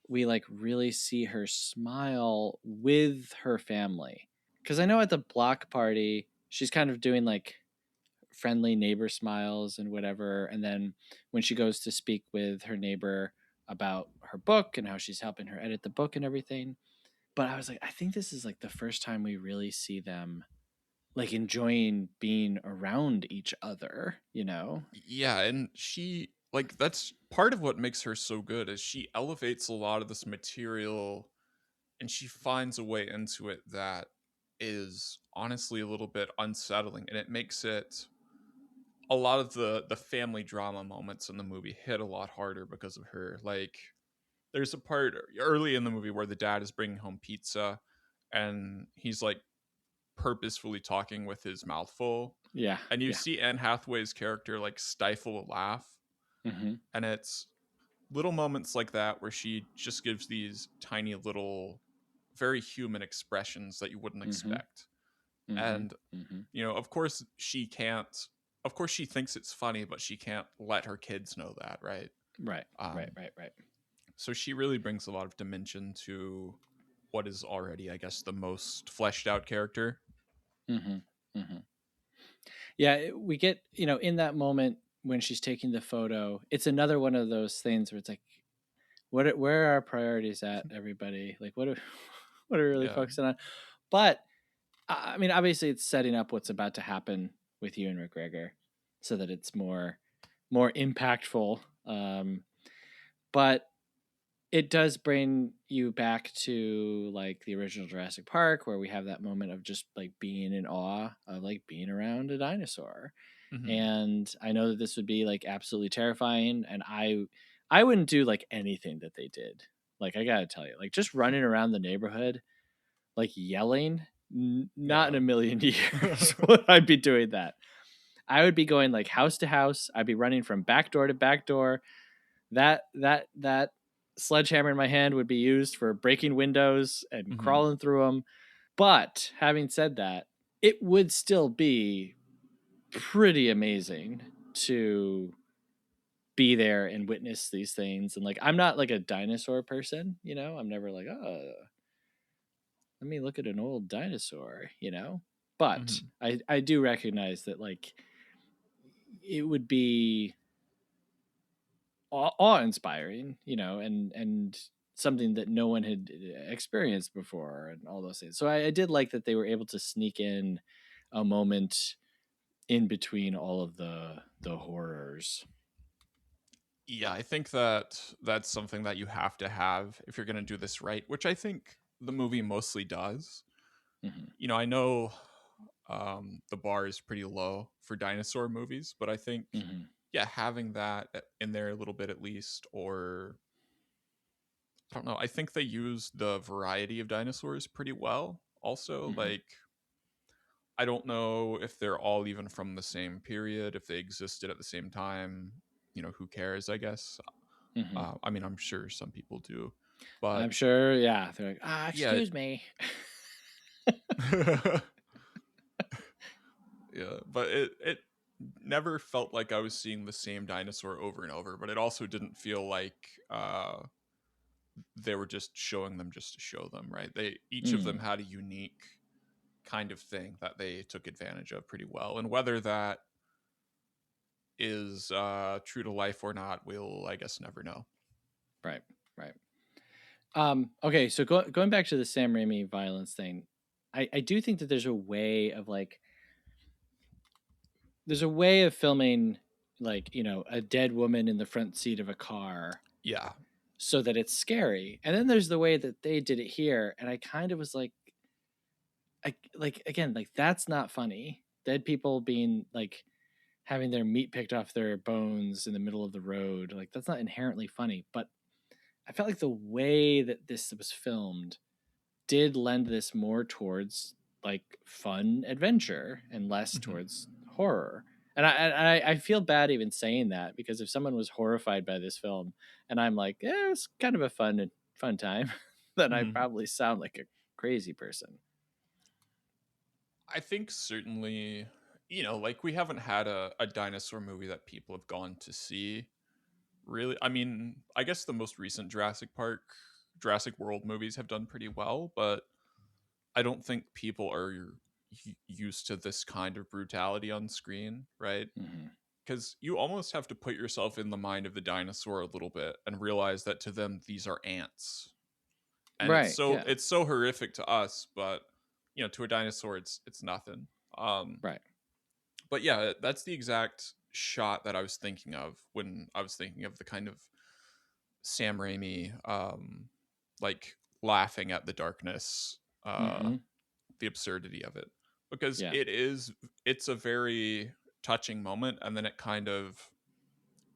we like really see her smile with her family? Because I know at the block party she's kind of doing like friendly neighbor smiles and whatever, and then when she goes to speak with her neighbor about her book and how she's helping her edit the book and everything. But I was like, I think this is like the first time we really see them like enjoying being around each other, you know?
Yeah, and she like that's part of what makes her so good is she elevates a lot of this material and she finds a way into it that is honestly a little bit unsettling, and it makes it a lot of the family drama moments in the movie hit a lot harder because of her. Like there's a part early in the movie where the dad is bringing home pizza and he's like purposefully talking with his mouth full,
Yeah.
and you
Yeah.
see Anne Hathaway's character like stifle a laugh,
Mm-hmm.
and it's little moments like that where she just gives these tiny little very human expressions that you wouldn't
Mm-hmm.
expect.
Mm-hmm.
And
Mm-hmm.
of course she can't, of course she thinks it's funny, but she can't let her kids know that, right?
Right. Right.
um,
Right. Right.
so she really brings a lot of dimension to what is already, I guess, the most fleshed out character.
Mm-hmm. Mm-hmm. Yeah, we get, in that moment when she's taking the photo, it's another one of those things where it's like, where are our priorities at, everybody? Like, what are, what are we really
Yeah.
focusing on? But I mean, obviously, it's setting up what's about to happen with Ewan McGregor, so that it's more impactful. But it does bring you back to like the original Jurassic Park, where we have that moment of just like being in awe of like being around a dinosaur.
Hmm.
And I know that this would be like absolutely terrifying, and I wouldn't do like anything that they did. Like, I gotta tell you, like, just running around the neighborhood like yelling, not in
Yeah.
a million years would I be doing that. I would be going like house to house. I'd be running from back door to back door. That sledgehammer in my hand would be used for breaking windows and
Hmm.
crawling through them. But having said that, it would still be pretty amazing to be there and witness these things. And like, I'm not like a dinosaur person, I'm never like, oh, let me look at an old dinosaur. But
Hmm.
I do recognize that like it would be awe-inspiring, and something that no one had experienced before and all those things. So I did like that they were able to sneak in a moment in between all of the horrors.
Yeah, I think that that's something that you have to have if you're going to do this right, which I think the movie mostly does.
Hmm.
I know the bar is pretty low for dinosaur movies, but I think,
Hmm.
yeah, having that in there a little bit at least, or I don't know, I think they use the variety of dinosaurs pretty well. Also,
Hmm.
like, I don't know if they're all even from the same period, if they existed at the same time. Who cares, I guess.
Hmm.
I mean, I'm sure some people do, but
I'm sure, yeah, they're like,
yeah.
excuse me.
Yeah, but it never felt like I was seeing the same dinosaur over and over, but it also didn't feel like they were just showing them just to show them, right? They each of them
Mm,
had a unique kind of thing that they took advantage of pretty well, and whether that is true to life or not, we'll, I guess, never know.
right, right. Okay, so going back to the Sam Raimi violence thing, I do think that there's a way of filming like, a dead woman in the front seat of a car
Yeah.
so that it's scary. And then there's the way that they did it here, and I kind of was like again, like, that's not funny. Dead people being like having their meat picked off their bones in the middle of the road, like, that's not inherently funny. But I felt like the way that this was filmed did lend this more towards like fun adventure and less
Hmm.
towards horror. And I feel bad even saying that, because if someone was horrified by this film and I'm like, yeah, it's kind of a fun time, then I
Hmm.
probably sound like a crazy person.
I think certainly, like we haven't had a dinosaur movie that people have gone to see. Really, I mean, I guess the most recent Jurassic World movies have done pretty well, but I don't think people are used to this kind of brutality on screen, right?
Hmm.
because you almost have to put yourself in the mind of the dinosaur a little bit and realize that to them these are ants, and
Right. Yeah.
it's so horrific to us, but to a dinosaur it's nothing.
Right.
But yeah, that's the exact shot that I was thinking of when I was thinking of the kind of Sam Raimi, like laughing at the darkness,
Mm-hmm.
the absurdity of it, because
Yeah.
it's a very touching moment, and then it kind of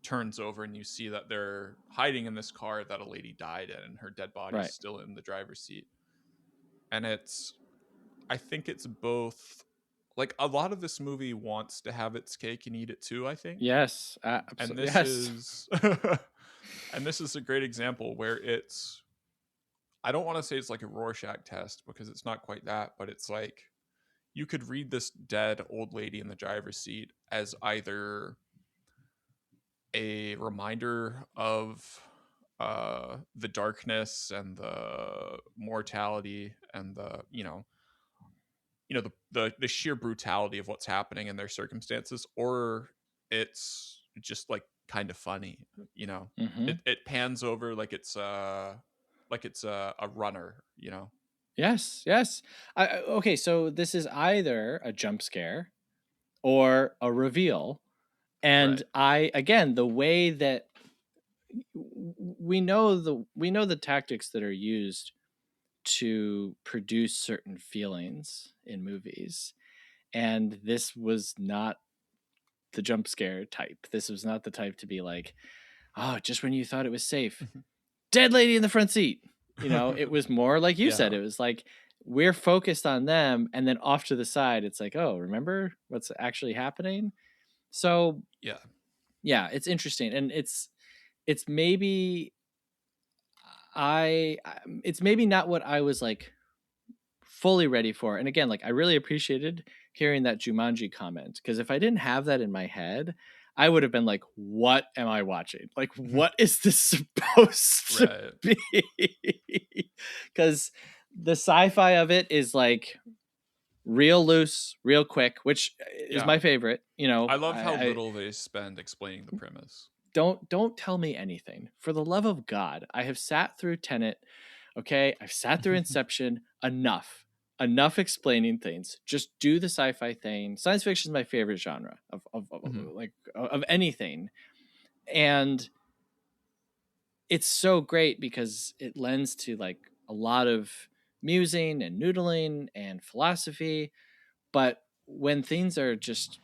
turns over and you see that they're hiding in this car that a lady died in, and her dead body is
Right.
still in the driver's seat. And I think it's both, like, a lot of this movie wants to have its cake and eat it too, I think.
Yes.
And this
Yes.
is and this is a great example where it's, I don't want to say it's like a Rorschach test because it's not quite that, but it's like you could read this dead old lady in the driver's seat as either a reminder of the darkness and the mortality and the sheer brutality of what's happening in their circumstances, or it's just like kind of funny.
Mm-hmm.
It pans over like it's a runner.
Yes. Yes. Okay. So this is either a jump scare or a reveal. And
Right.
again, the way that we know the tactics that are used to produce certain feelings in movies, and this was not the jump scare type. This was not the type to be like, oh, just when you thought it was safe, dead lady in the front seat. It was more like you said.
Yeah.
It was like we're focused on them, and then off to the side, it's like, oh, remember what's actually happening. So
Yeah.
yeah, it's interesting, and it's maybe it's maybe not what I was like fully ready for. And again, like I really appreciated hearing that Jumanji comment, because if I didn't have that in my head, I would have been like, what am I watching? Like, what is this supposed to
Right.
be? Because the sci-fi of it is like real loose, real quick, which is
Yeah.
my favorite.
I love how
I
little they spend explaining the premise.
don't tell me anything. For the love of God, I have sat through Tenet. Okay, I've sat through Inception. Enough explaining things. Just do the sci-fi thing. Science fiction is my favorite genre of anything, and it's so great because it lends to like a lot of musing and noodling and philosophy. But when things are just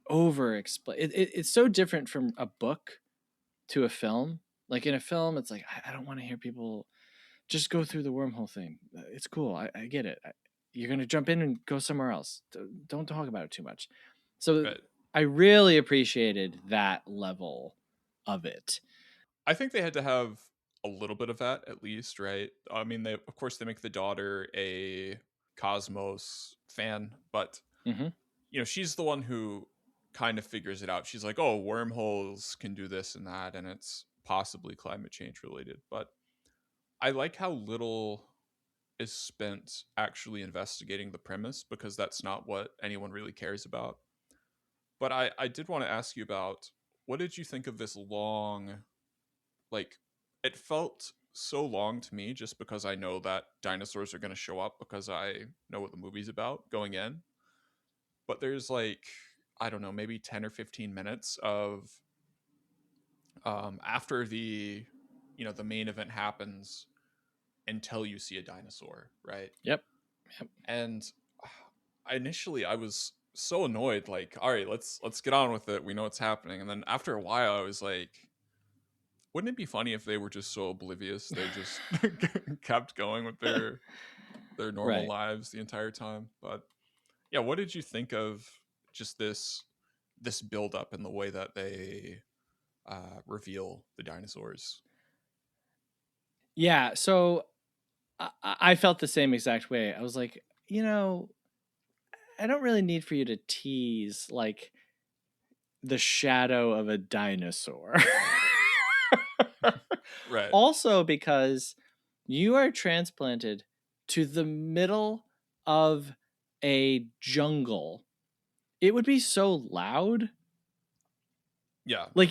over explain, it's so different from a book to a film. Like in a film, it's like I don't want to hear people just go through the wormhole thing. It's cool. I get it. You're gonna jump in and go somewhere else. Don't talk about it too much. So
Right.
I really appreciated that level of it.
I think they had to have a little bit of that at least, right? I mean, they of course they make the daughter a Cosmos fan, but
Mm-hmm.
she's the one who kind of figures it out. She's like, "Oh, wormholes can do this and that, and it's possibly climate change related." But I like how little is spent actually investigating the premise, because that's not what anyone really cares about. But I did want to ask you about, what did you think of this long, like, it felt so long to me just because I know that dinosaurs are going to show up because I know what the movie's about going in. But there's like, I don't know, maybe 10 or 15 minutes of after the main event happens until you see a dinosaur, right?
Yep.
And initially I was so annoyed, like, all right, let's get on with it, we know what's happening. And then after a while I was like, wouldn't it be funny if they were just so oblivious they just kept going with their normal
Right.
lives the entire time? But yeah, what did you think of just this build up and the way that they reveal the dinosaurs?
Yeah. So I felt the same exact way. I was like, I don't really need for you to tease like the shadow of a dinosaur.
Right.
Also, because you are transplanted to the middle of a jungle, it would be so loud
Yeah.
Like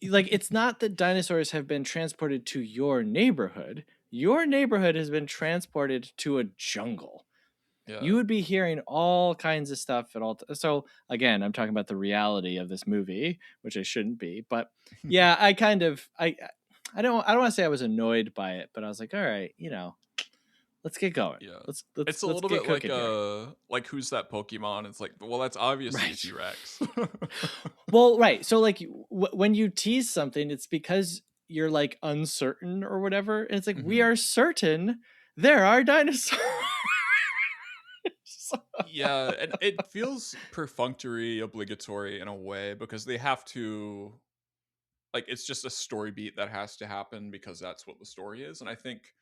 like it's not that dinosaurs have been transported to your neighborhood. Your neighborhood has been transported to a jungle.
Yeah.
You would be hearing all kinds of stuff at all. So again, I'm talking about the reality of this movie, which I shouldn't be. But yeah, I don't want to say I was annoyed by it, but I was like, all right, let's get going.
Yeah.
Let's let's
It's a
let's
little
get
bit
cooking here.
like who's that Pokemon? It's like, well, that's obviously a
Right.
T-Rex.
Well, right. So like when you tease something, it's because you're like uncertain or whatever. And it's like we
Mhm.
are certain there are dinosaurs.
Yeah, and it feels perfunctory, obligatory in a way because they have to, like, it's just a story beat that has to happen because that's what the story is. And I think,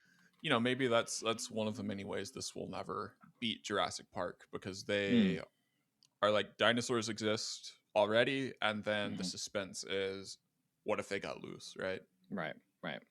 maybe that's one of the many ways this will never beat Jurassic Park because
Mm,
they are like dinosaurs exist already, and then the
mhm.
suspense is what if they got loose, right?
Right. Right.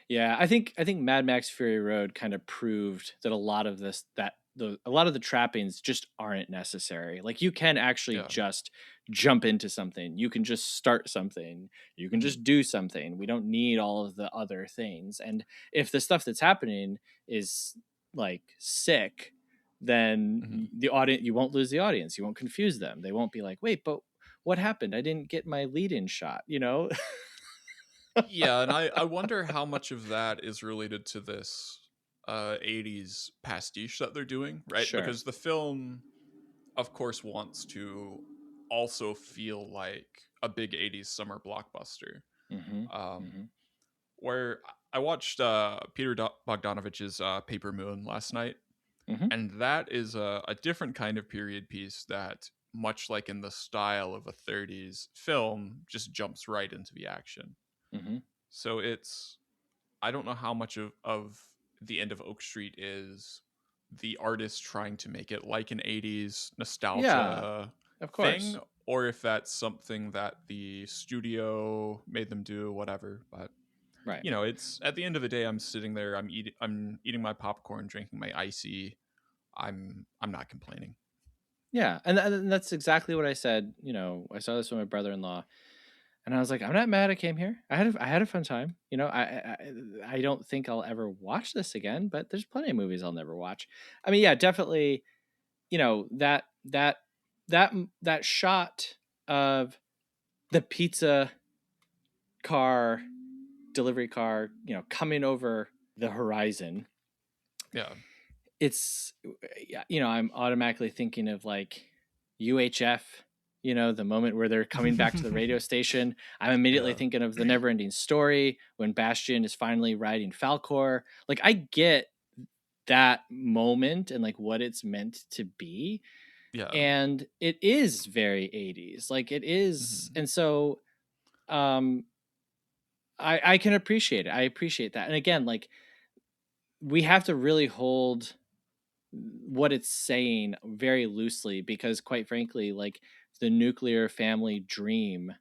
Yeah, I think Mad Max Fury Road kind of proved that a lot of a lot of the trappings just aren't necessary. Like you can actually
Yeah.
just jump into something. You can just start something. You can
Hmm.
just do something. We don't need all of the other things. And if the stuff that's happening is like sick, then
Hmm.
the audience you won't lose the audience. You won't confuse them. They won't be like, "Wait, but what happened? I didn't get my lead-in shot," you know?
Yeah, and I wonder how much of that is related to this 80s pastiche that they're doing, right?
Sure.
Because the film, of course, wants to also feel like a big 80s summer blockbuster.
Mhm.
Um,
Mhm.
where I watched Peter Bogdanovich's Paper Moon last night,
Mhm.
and that is a different kind of period piece that, much like in the style of a 30s film, just jumps right into the action.
Mhm.
So I don't know how much of the end of Oak Street is the artist trying to make it like an 80s
Yeah,
nostalgia
of
thing,
course.
or if that's something that the studio made them do, whatever. But
Right.
it's at the end of the day, I'm sitting there, I'm eating my popcorn, drinking my icy. I'm not complaining.
Yeah, and that's exactly what I said. I saw this with my brother-in-law, and I was like, I'm not mad I came here. I had a fun time. I don't think I'll ever watch this again, but there's plenty of movies I'll never watch. I mean, yeah, definitely. That shot of the pizza car delivery car, coming over the horizon.
Yeah.
It's I'm automatically thinking of like UHF, the moment where they're coming back to the radio station. I'm immediately
Yeah.
thinking of the never ending story when Bastian is finally riding Falcor. Like I get that moment and like what it's meant to be,
Yeah.
and it is very 80s, like it is.
Hmm.
And so um I can appreciate it. I appreciate that. And again, like we have to really hold what it's saying very loosely because quite frankly, like the nuclear family dream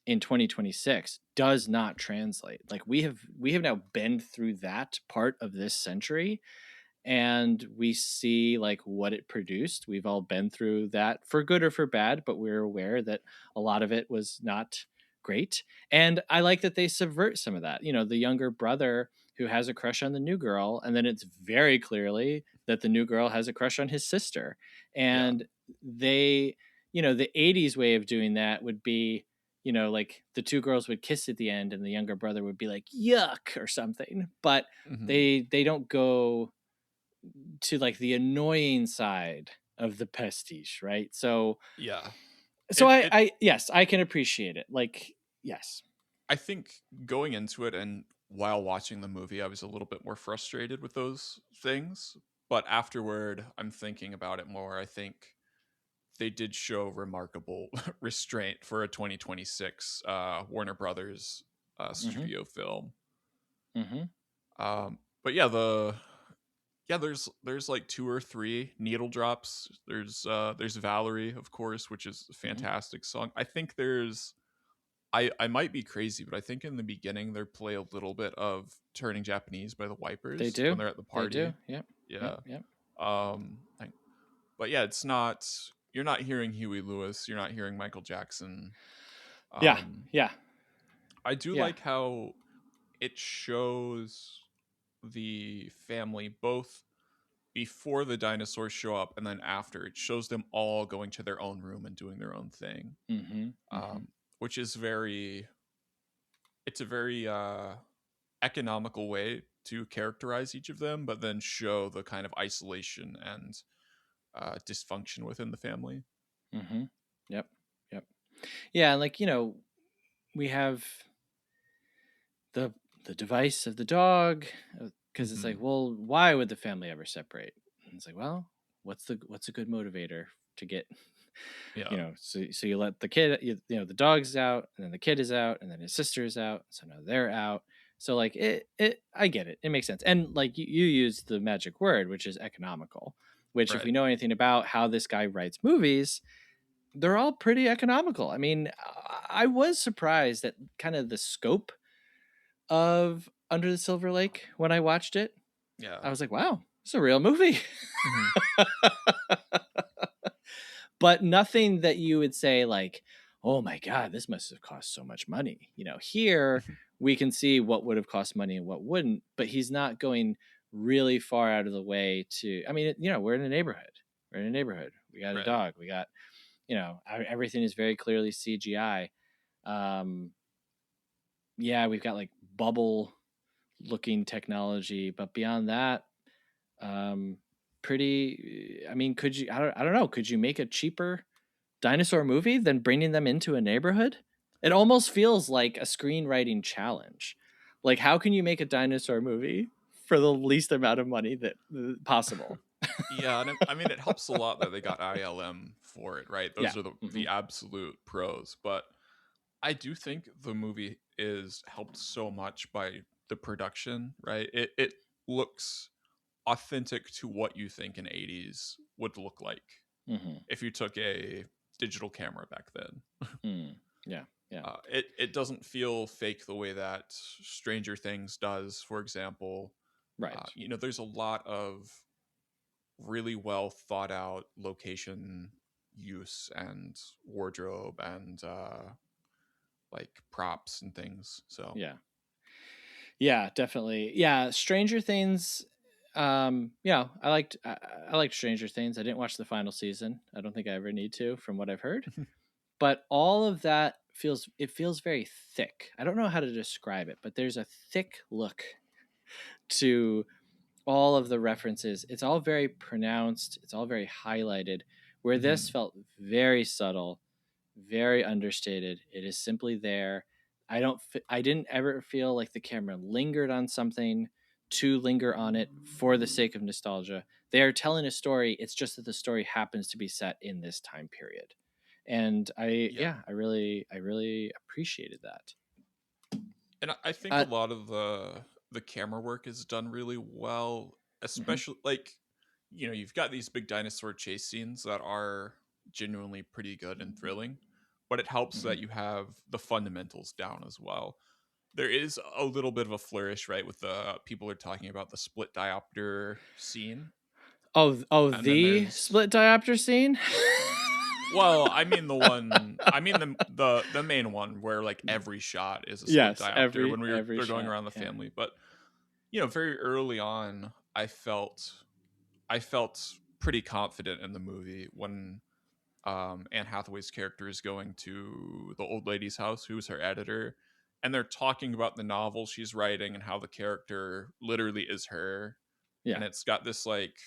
in 2026 does not translate. Like we have now been through that part of this century, and we see like what it produced. We've all been through that for good or for bad, but we're aware that a lot of it was not great. And I like that they subvert some of that. The younger brother who has a crush on the new girl, and then it's very clearly that the new girl has a crush on his sister.
Yeah.
And they, the 80s way of doing that would be, like the two girls would kiss at the end and the younger brother would be like yuck or something. But
Hmm.
they don't go to like the annoying side of the pastiche, right?
Yeah.
So
It
I
it
I yes, I can appreciate it. Like yes.
I think going into it and while watching the movie, I was a little bit more frustrated with those things. But afterward, I'm thinking about it more. I think they did show remarkable restraint for a 2026 Warner Brothers
Mhm.
studio film.
Mhm.
But yeah, there's like two or three needle drops. There's Valerie, of course, which is a
Mhm.
fantastic song. I think I might be crazy, but I think in the beginning they play a little bit of Turning Japanese by the
They
Wipers when
do.
they're at the
They
party.
do. Yep. Yep.
Yeah.
Yep.
But yeah, it's not, you're not hearing Huey Lewis, you're not hearing Michael Jackson.
Yeah.
Um,
Yeah.
I do
Yeah.
like how it shows the family both before the dinosaurs show up and then after. It shows them all going to their own room and doing their own thing,
Mm-hmm. Mm-hmm.
which is it's a very economical way to characterize each of them, but then show the kind of isolation and dysfunction within the family.
Mm-hmm. Yep. Yep. Yeah, and like, we have the device of the dog, because it's like,
Hmm.
well, why would the family ever separate? And it's like, well, what's a good motivator to get,
Yeah.
so you let the kid, the dog's out, and then the kid is out, and then his sister is out, so now they're out. So like it I get it, it makes sense. And like you use the magic word, which is economical, which if we
Right.
know anything about how this guy writes movies, they're all pretty economical. I mean, I was surprised at kind of the scope of Under the Silver Lake when I watched it.
Yeah.
I was like, wow, it's a real movie.
Hmm.
But nothing that you would say like, oh my God, this must have cost so much money. Here we can see what would have cost money and what wouldn't, but he's not going really far out of the way to, I mean, we're in a neighborhood. We're in a neighborhood. We got a
Right.
dog. We got, everything is very clearly CGI. Yeah, we've got like bubble looking technology, but beyond that, pretty. I mean, could you? I don't know. Could you make a cheaper dinosaur movie than bringing them into a neighborhood? It almost feels like a screenwriting challenge. Like, how can you make a dinosaur movie for the least amount of money that possible?
Yeah, and I mean it helps a lot that they got ILM for it, right?
Yeah.
Those are
Hmm.
the absolute pros. But I do think the movie is helped so much by the production, right? It looks authentic to what you think an 80s would look like
Hmm.
if you took a digital camera back then.
Mm. Yeah. Yeah.
It doesn't feel fake the way that Stranger Things does, for example.
Right.
There's a lot of really well thought out location use and wardrobe and like props and things. So
Yeah. Yeah, definitely. Yeah, Stranger Things. Yeah, I liked Stranger Things. I didn't watch the final season. I don't think I ever need to, from what I've heard. But all of that feels very thick. I don't know how to describe it, but there's a thick look to all of the references. It's all very pronounced. It's all very highlighted. Where this
mhm.
felt very subtle, very understated. It is simply there. I didn't ever feel like the camera lingered on something to linger on it for the sake of nostalgia. They are telling a story. It's just that the story happens to be set in this time period. And
Yeah,
I really appreciated that.
and I think a
Uh,
lot of the camera work is done really well,
mhm,
especially like you've got these big dinosaur chase scenes that are genuinely pretty good and thrilling, but it helps
mhm.
that you have the fundamentals down as well. There is a little bit of a flourish, right, with the people are talking about the split diopter scene,
Oh,
and then
the
there's
split diopter scene.
well, I mean the one, I mean the main one where like every shot is a split
Yes,
diopter when
every
they're going
shot.
around the
Yeah,
family. But very early on, I felt pretty confident in the movie when Anne Hathaway's character is going to the old lady's house, who's her editor, and they're talking about the novel she's writing and how the character literally is her,
yeah.
and it's got this like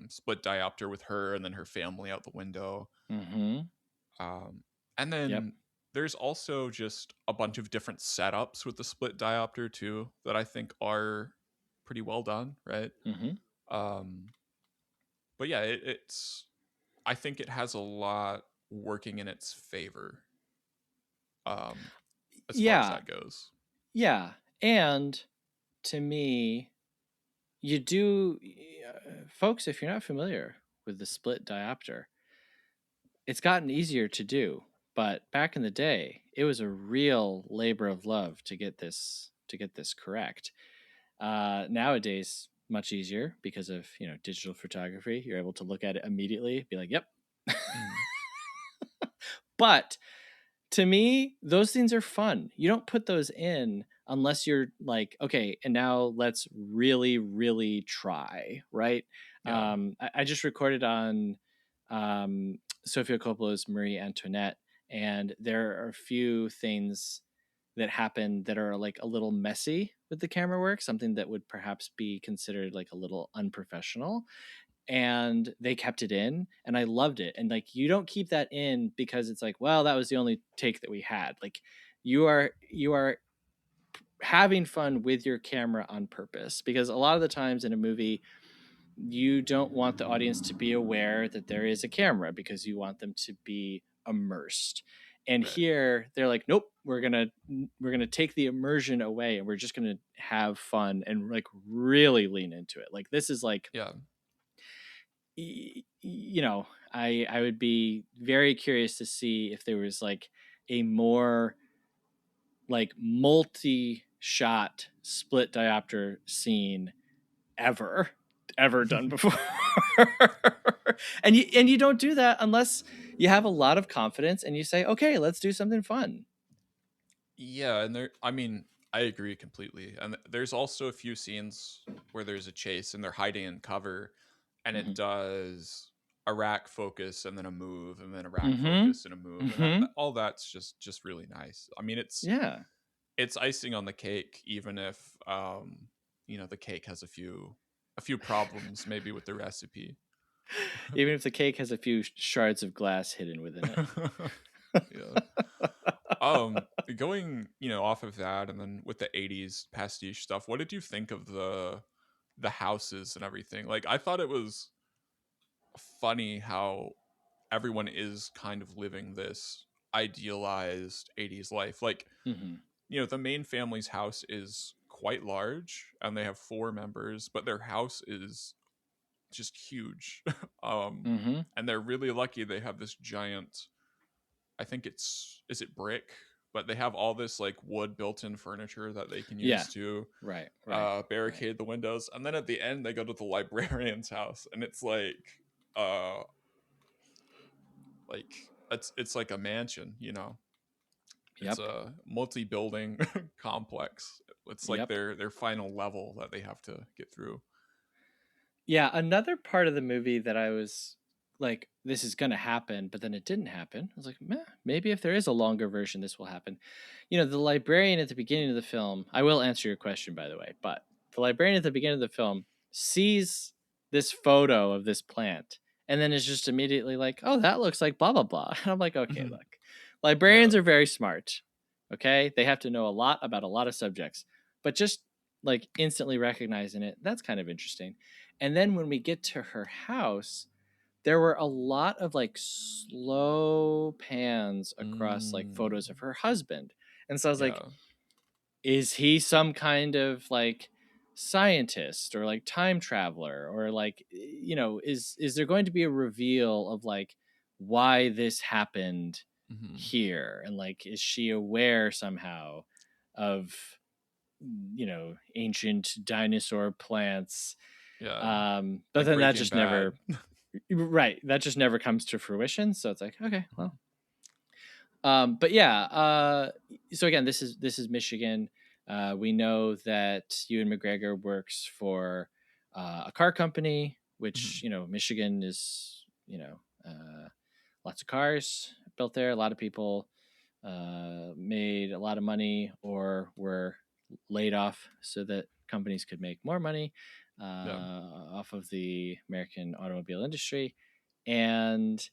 split diopter with her and then her family out the window.
Mm-hmm.
Um, and
Yep.
then there's also just a bunch of different setups with the split diopter too that I think are pretty well done, right?
Mm-hmm.
Um, but yeah, it's I think it has a lot working in its favor, um, as far as
Yeah,
that goes.
yeah. And to me, you do, folks, if you're not familiar with the split diopter, it's gotten easier to do. But back in the day, it was a real labor of love to get this correct. Nowadays, much easier because of digital photography. You're able to look at it immediately, be like, "Yep."
Mm.
But to me, those things are fun. You don't put those in unless you're like, okay, and now let's really, really try, right?
Yeah.
I just recorded on Sofia Coppola's Marie Antoinette, and there are a few things that happen that are like a little messy with the camera work, something that would perhaps be considered like a little unprofessional, and they kept it in and I loved it. And like, you don't keep that in because it's like, well, that was the only take that we had. Like, you are having fun with your camera on purpose, because a lot of the times in a movie you don't want the audience to be aware that there is a camera because you want them to be immersed. And
Right.
here they're like, nope, we're gonna take the immersion away and we're just gonna have fun and like really lean into it. Like, this is like,
Yeah.
you know, I would be very curious to see if there was like a more like multi-shot split diopter scene ever done before. And you don't do that unless you have a lot of confidence and you say, okay, let's do something fun.
Yeah, and I mean, I agree completely. And there's also a few scenes where there's a chase and they're hiding in cover, and it
Mm-hmm.
does a rack focus and then a move and then a rack
Mm-hmm.
focus and a move, and
Mm-hmm.
all that's just really nice. I mean,
Yeah.
it's icing on the cake, even if the cake has a few problems maybe with the recipe.
Even if the cake has a few shards of glass hidden within it.
Yeah. Going, off of that, and then with the 80s pastiche stuff, what did you think of the houses and everything? Like, I thought it was funny how everyone is kind of living this idealized 80s life. Like,
Mm-hmm.
the main family's house is quite large and they have 4 members, but their house is just huge. um
Mm-hmm.
and they're really lucky they have this giant, I think is it brick, but they have all this like wood built-in furniture that they can
Yeah.
use to
Right.
barricade the windows. And then at the end they go to the librarian's house, and it's uh like it's like a mansion. It's
Yep.
a multi-building complex. It's like
Yep.
their final level that they have to get through.
Yeah, another part of the movie that I was like, this is going to happen, but then it didn't happen. I was like, meh, maybe if there is a longer version, this will happen. The librarian at the beginning of the film, I will answer your question, by the way, but the librarian at the beginning of the film sees this photo of this plant and then is just immediately like, oh, that looks like blah, blah, blah. And I'm like, okay, look,
Yeah.
librarians are very smart. Okay. They have to know a lot about a lot of subjects, but just like instantly recognizing it, that's kind of interesting. And then when we get to her house, there were a lot of like slow pans across like photos of her husband. And so I was like,
Yeah.
is he some kind of like scientist or like time traveler, or like, is there going to be a reveal of like why this happened
Hmm.
here? And like, is she aware somehow of ancient dinosaur plants?
Yeah.
But
Like
then that
Breaking
just
Bad.
never right, that just never comes to fruition, so it's like, okay, well. But yeah, so again, this is Michigan. We know that Ewan McGregor works for a car company, which,
Mhm.
Michigan is, lots of cars built there. A lot of people made a lot of money or were laid off so that companies could make more money
Yeah.
off of the American automobile industry. And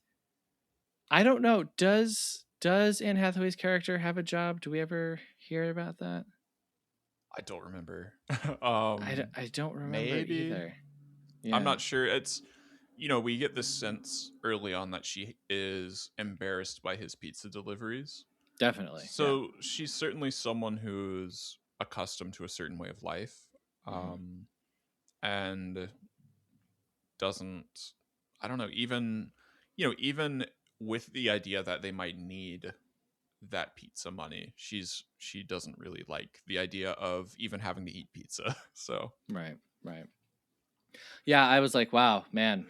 I don't know, does Anne Hathaway's character have a job? Do we ever hear about that?
I don't remember.
I don't remember
Maybe.
either.
I'm
Yeah,
not sure. It's we get this sense early on that she is embarrassed by his pizza deliveries.
definitely. Yeah.
So she's certainly someone who's accustomed to a certain way of life,
Hmm.
and doesn't, I don't know, even with the idea that they might need that pizza money, she doesn't really like the idea of even having to eat pizza. So
Right. Right. Yeah, I was like, wow, man,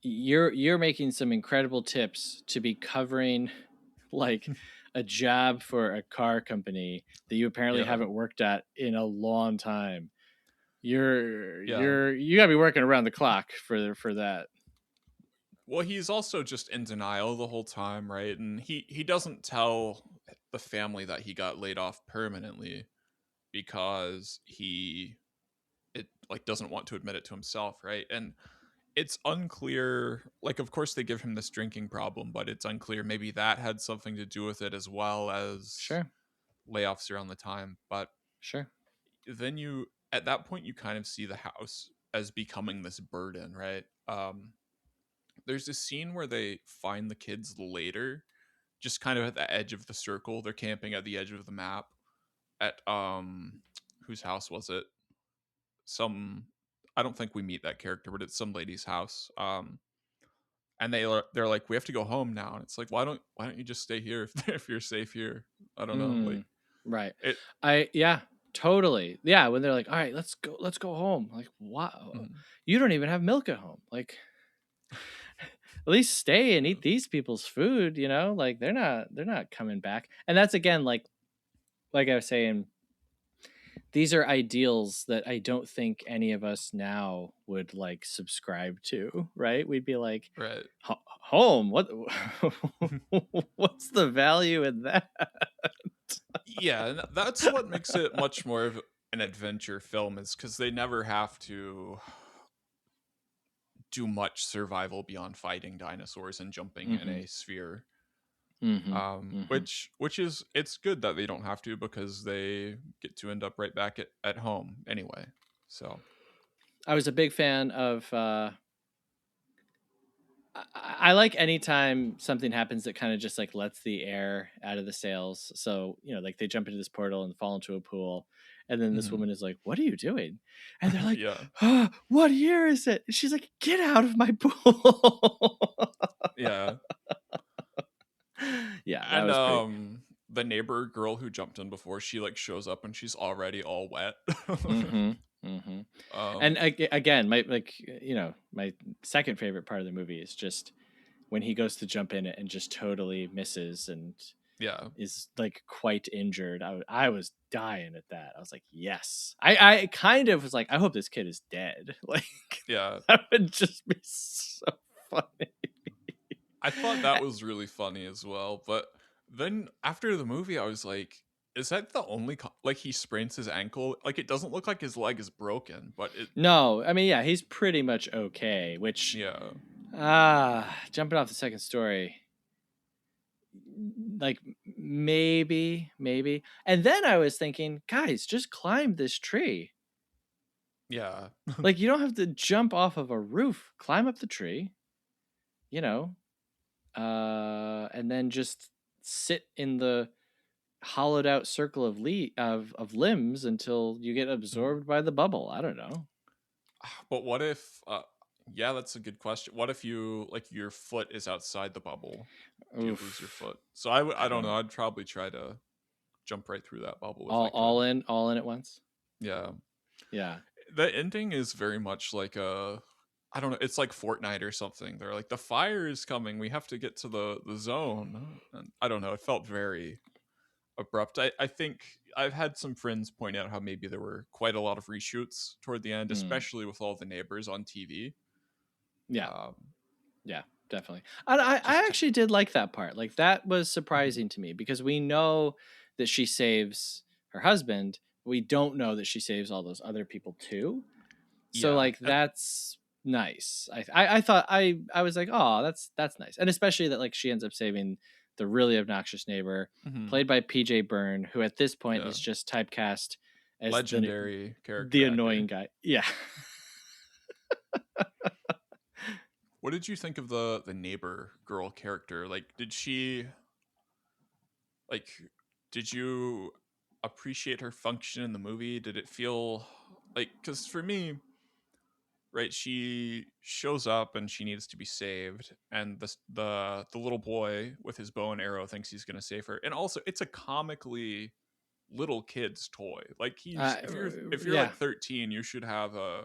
you're making some incredible tips to be covering like a job for a car company that you apparently
Yeah.
haven't worked at in a long time. You
Yeah.
gotta be working around the clock for that.
Well, he's also just in denial the whole time, right? And he doesn't tell the family that he got laid off permanently because it like doesn't want to admit it to himself, right? And it's unclear, like of course they give him this drinking problem, but it's unclear maybe that had something to do with it as well as
Sure.
layoffs around the time. But
Sure.
then you at that point you kind of see the house as becoming this burden, right? There's this scene where they find the kids later, just kind of at the edge of the circle. They're camping at the edge of the map at whose house was it? Some I don't think we meet that character, but it's some lady's house. And they're like, we have to go home now. And it's like, why don't you just stay here if you're safe here? I don't know. Like
Right.
it.
Yeah, totally. Yeah, when they're like, all right, let's go home. Like, wow, you don't even have milk at home. Like, at least stay and eat these people's food, you know? Like they're not coming back. And that's again, like I was saying, these are ideals that I don't think any of us now would like subscribe to, right? We'd be like,
Right.
Home, what what's the value in that?
Yeah, and that's what makes it much more of an adventure film, is because they never have to do much survival beyond fighting dinosaurs and jumping in a sphere. Which is, it's good that they don't have to, because they get to end up right back at home anyway. So
I was a big fan of I like anytime something happens that kind of just like lets the air out of the sails. So, you know, like they jump into this portal and fall into a pool. And then this woman is like, what are you doing? And they're like,
yeah.
oh, what year is it? And she's like, get out of my pool.
Yeah.
Yeah, that was great.
The neighbor girl who jumped in before, she like shows up and she's already all wet.
And again, my my second favorite part of the movie is just when he goes to jump in it and just totally misses and is like quite injured. I was dying at that. I was like, yes. I kind of was like, I hope this kid is dead. Like, that would just be so funny.
I thought that was really funny as well. But then after the movie, I was like, is that the only like he sprains his ankle? Like it doesn't look like his leg is broken, but
no, I mean, yeah, he's pretty much okay. Which jumping off the second story, like maybe, and then I was thinking, guys, just climb this tree.
Yeah,
like you don't have to jump off of a roof. Climb up the tree, you know, and then just sit in the hollowed out circle of limbs until you get absorbed by the bubble. I don't know.
But what if yeah, that's a good question. What if you like your foot is outside the bubble? Do you lose your foot? So I don't know. I'd probably try to jump right through that bubble.
All in at once.
Yeah.
Yeah.
The ending is very much like I don't know. It's like Fortnite or something. They're like, the fire is coming. We have to get to the zone. And I don't know. It felt very abrupt. I think I've had some friends point out how maybe there were quite a lot of reshoots toward the end, especially with all the neighbors on TV.
Yeah. Yeah, definitely. I actually did like that part. Like that was surprising to me because we know that she saves her husband. We don't know that she saves all those other people too. So like that's nice. I thought I was like, oh, that's nice. And especially that like she ends up saving the really obnoxious neighbor played by PJ Byrne, who at this point is just typecast as
legendary character,
the annoying guy. Yeah.
What did you think of the neighbor girl character? Like, did you appreciate her function in the movie? Did it feel like, because for me, right, she shows up and she needs to be saved, and the little boy with his bow and arrow thinks he's going to save her, and also it's a comically little kid's toy. Like if you're like 13, you should have a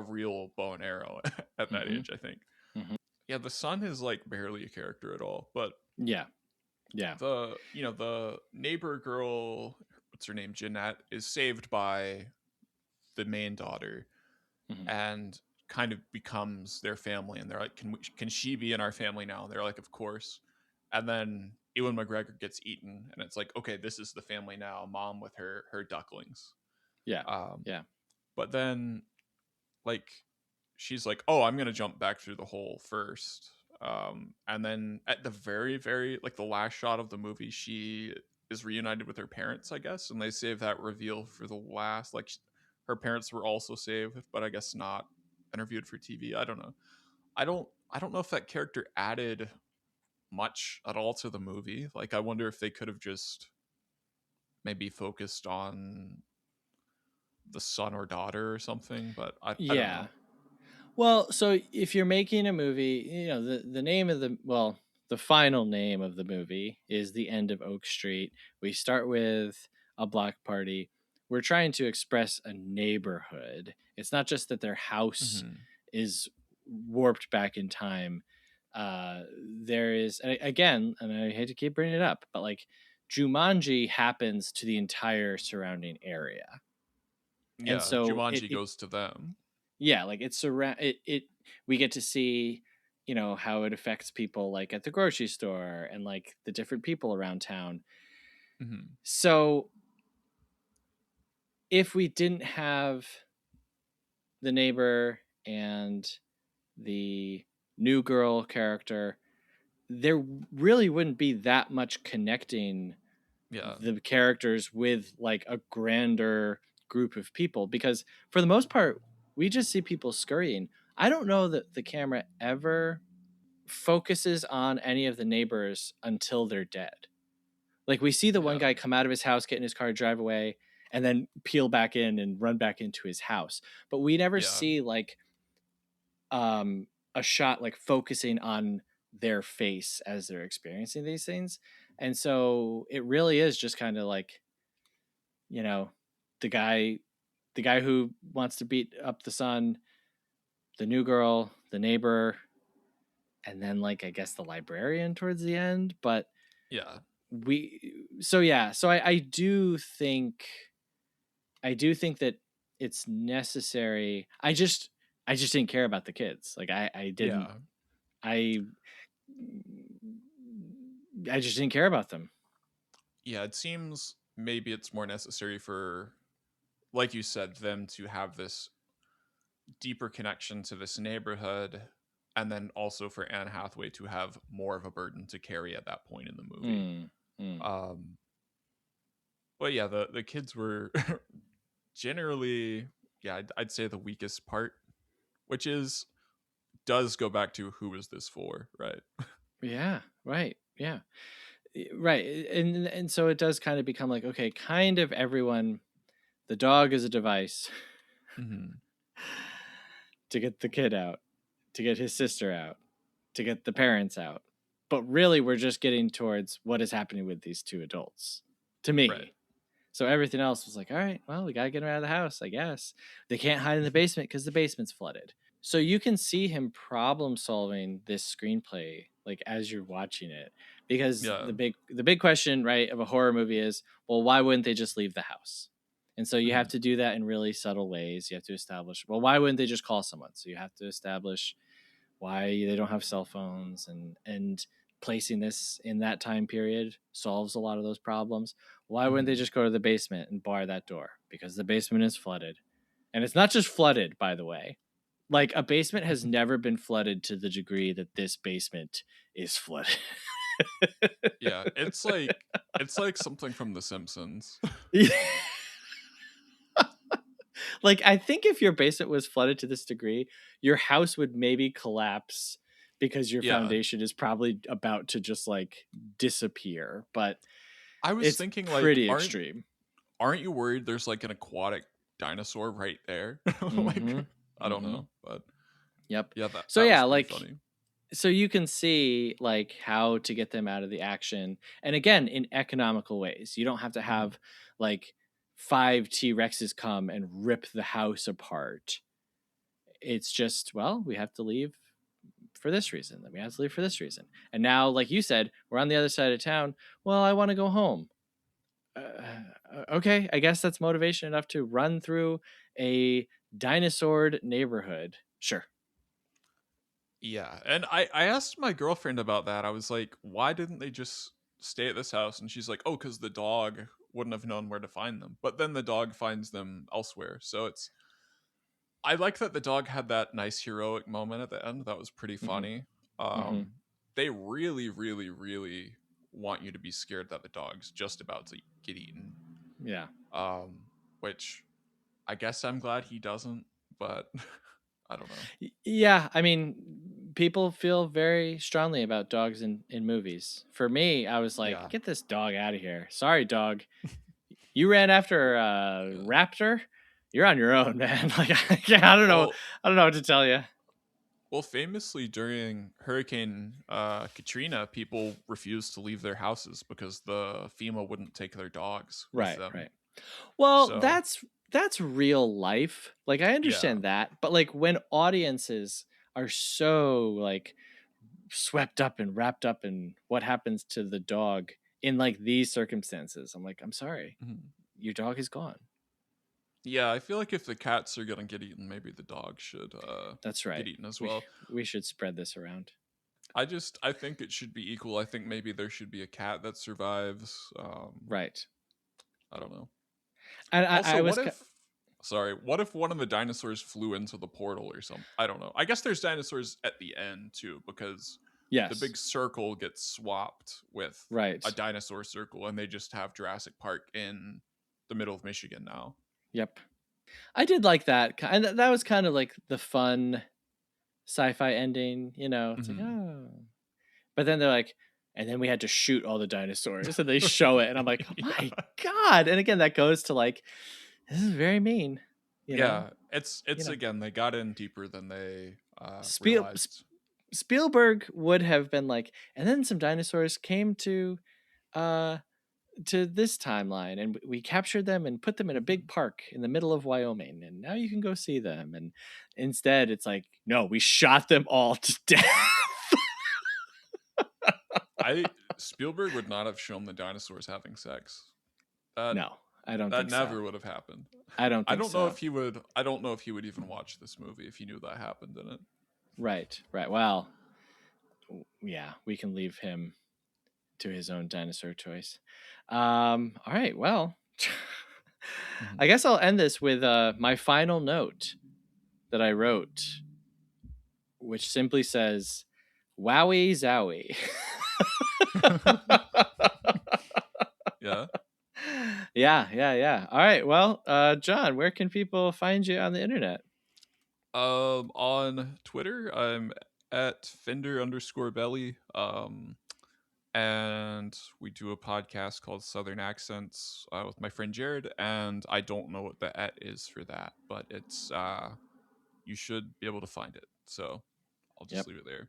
real bow and arrow at that age, I think. Yeah, the son is like barely a character at all, but
yeah, Yeah.
The neighbor girl, what's her name, Jeanette, is saved by the main daughter
Mhm.
and kind of becomes their family, and they're like, can she be in our family now? And they're like, of course. And then Ewan McGregor gets eaten, and it's like, okay, this is the family now, mom with her ducklings.
Yeah.
um
Yeah.
but then, like, she's like, oh, I'm gonna jump back through the hole first. And then at the very, very, like, the last shot of the movie, she is reunited with her parents, I guess, and they save that reveal for the last. Like, her parents were also saved, but I guess not interviewed for TV. I don't know. I don't know if that character added much at all to the movie. Like, I wonder if they could have just maybe focused on the son or daughter or something, but I don't
Yeah.
know.
Well, so if you're making a movie, the name of the final name of the movie is The End of Oak Street. We start with a block party. We're trying to express a neighborhood. It's not just that their house
Hmm.
is warped back in time. There is, again, and I hate to keep bringing it up, but like Jumanji happens to the entire surrounding area. And
Yeah,
so
Jumanji goes to them.
yeah, like it's around it we get to see, how it affects people like at the grocery store and like the different people around town.
Hmm.
So if we didn't have the neighbor and the new girl character, there really wouldn't be that much connecting
Yeah,
the characters with like a grander group of people, because for the most part we just see people scurrying. I don't know that the camera ever focuses on any of the neighbors until they're dead. Like we see the one
yeah,
guy come out of his house, get in his car, drive away, and then peel back in and run back into his house. But we never
yeah,
see like a shot like focusing on their face as they're experiencing these things. And so it really is just kind of like, you know, the guy the guy who wants to beat up the son, the new girl, the neighbor, and then like I guess the librarian towards the end. But
yeah,
I do think that it's necessary. I just didn't care about the kids. Like I didn't
yeah,
I I just didn't care about them.
yeah. It seems maybe it's more necessary for, like you said, them to have this deeper connection to this neighborhood, and then also for Anne Hathaway to have more of a burden to carry at that point in the movie.
Mm, mm.
Um, but yeah, the kids were generally, yeah, I'd say the weakest part, which does go back to who is this for, right?
Yeah, right. Yeah. Right. And so it does kind of become like, okay, kind of everyone, the dog is a device
Hmm.
to get the kid out, to get his sister out, to get the parents out. But really, we're just getting towards what is happening with these two adults, to
Right.
me. So everything else was like, all right, well, we got to get them out of the house, I guess. They can't hide in the basement because the basement's flooded. So you can see him problem solving this screenplay like as you're watching it, because
Yeah.
the big question, right, of a horror movie is, well, why wouldn't they just leave the house? And so you have
Hmm.
to do that in really subtle ways. You have to establish, well, why wouldn't they just call someone? So you have to establish why they don't have cell phones, and placing this in that time period solves a lot of those problems. Why wouldn't they
Hmm.
just go to the basement and bar that door? Because the basement is flooded. And it's not just flooded, by the way. Like a basement has never been flooded to the degree that this basement is flooded.
Yeah, it's like something from The Simpsons.
Like I think if your basement was flooded to this degree, your house would maybe collapse because your
Yeah,
foundation is probably about to just like disappear. But
I was
it's
thinking, like,
pretty
aren't
extreme.
aren't you worried there's like an aquatic dinosaur right there?
Mm-hmm.
Like, I don't
Mm-hmm.
know, but
Yep.
yeah, that
So
that was
yeah,
pretty
like
funny.
so you can see like how to get them out of the action, and again in economical ways. You don't have to
Hmm.
have like 5 T-Rexes come and rip the house apart. It's just, well, we have to leave for this reason. Then we had to leave for this reason. And now, like you said, we're on the other side of town. Well, I want to go home. Okay, I guess that's motivation enough to run through a dinosaured neighborhood. Sure.
Yeah, and I asked my girlfriend about that. I was like, why didn't they just stay at this house? And she's like, oh, because the dog wouldn't have known where to find them. But then the dog finds them elsewhere. So I like that the dog had that nice heroic moment at the end. That was pretty funny. They really, really, really want you to be scared that the dog's just about to get eaten.
Yeah.
Which I guess I'm glad he doesn't, but I don't know.
Yeah, I mean, people feel very strongly about dogs in movies. For me, I was like, get this dog out of here. Sorry, dog. You ran after a raptor? You're on your own, man. Like, I don't know.
Well,
I don't know what to tell you.
Well, famously during Hurricane Katrina, people refused to leave their houses because the FEMA wouldn't take their dogs with them.
Right. Well,
So-
that's real life. Like, I understand that, but like when audiences are so like swept up and wrapped up in what happens to the dog in like these circumstances, I'm like, I'm sorry, your dog is gone.
Yeah, I feel like if the cats are gonna get eaten, maybe the dog should
that's right,
get eaten as well.
We should spread this around.
I think it should be equal. I think maybe there should be a cat that survives.
Right.
I don't know.
And
also, what if one of the dinosaurs flew into the portal or something? I don't know. I guess there's dinosaurs at the end too, because the big circle gets swapped with a dinosaur circle, and they just have Jurassic Park in the middle of Michigan now.
Yep. I did like that. And that was kind of like the fun sci-fi ending, you know. It's like, oh. But then they're like, and then we had to shoot all the dinosaurs. And they show it. And I'm like, oh my God. And again, that goes to like, this is very mean. You know?
It's again, they got in deeper than they realized.
Spielberg would have been like, and then some dinosaurs came to this timeline, and we captured them and put them in a big park in the middle of Wyoming, and now you can go see them. And instead it's like, no, we shot them all to death.
Spielberg would not have shown the dinosaurs having sex.
No, I don't think
that never would have happened.
I don't
know if he would. I don't know if he would even watch this movie if he knew that happened in it.
Right. Well, yeah, we can leave him to his own dinosaur choice. All right, well, I guess I'll end this with my final note that I wrote, which simply says, wowie zowie. Yeah. All right, well, John, where can people find you on the internet?
On Twitter, I'm at Fender_belly. And we do a podcast called Southern Accents with my friend Jared, and I don't know what the @ is for that, but it's you should be able to find it. So I'll just leave it there.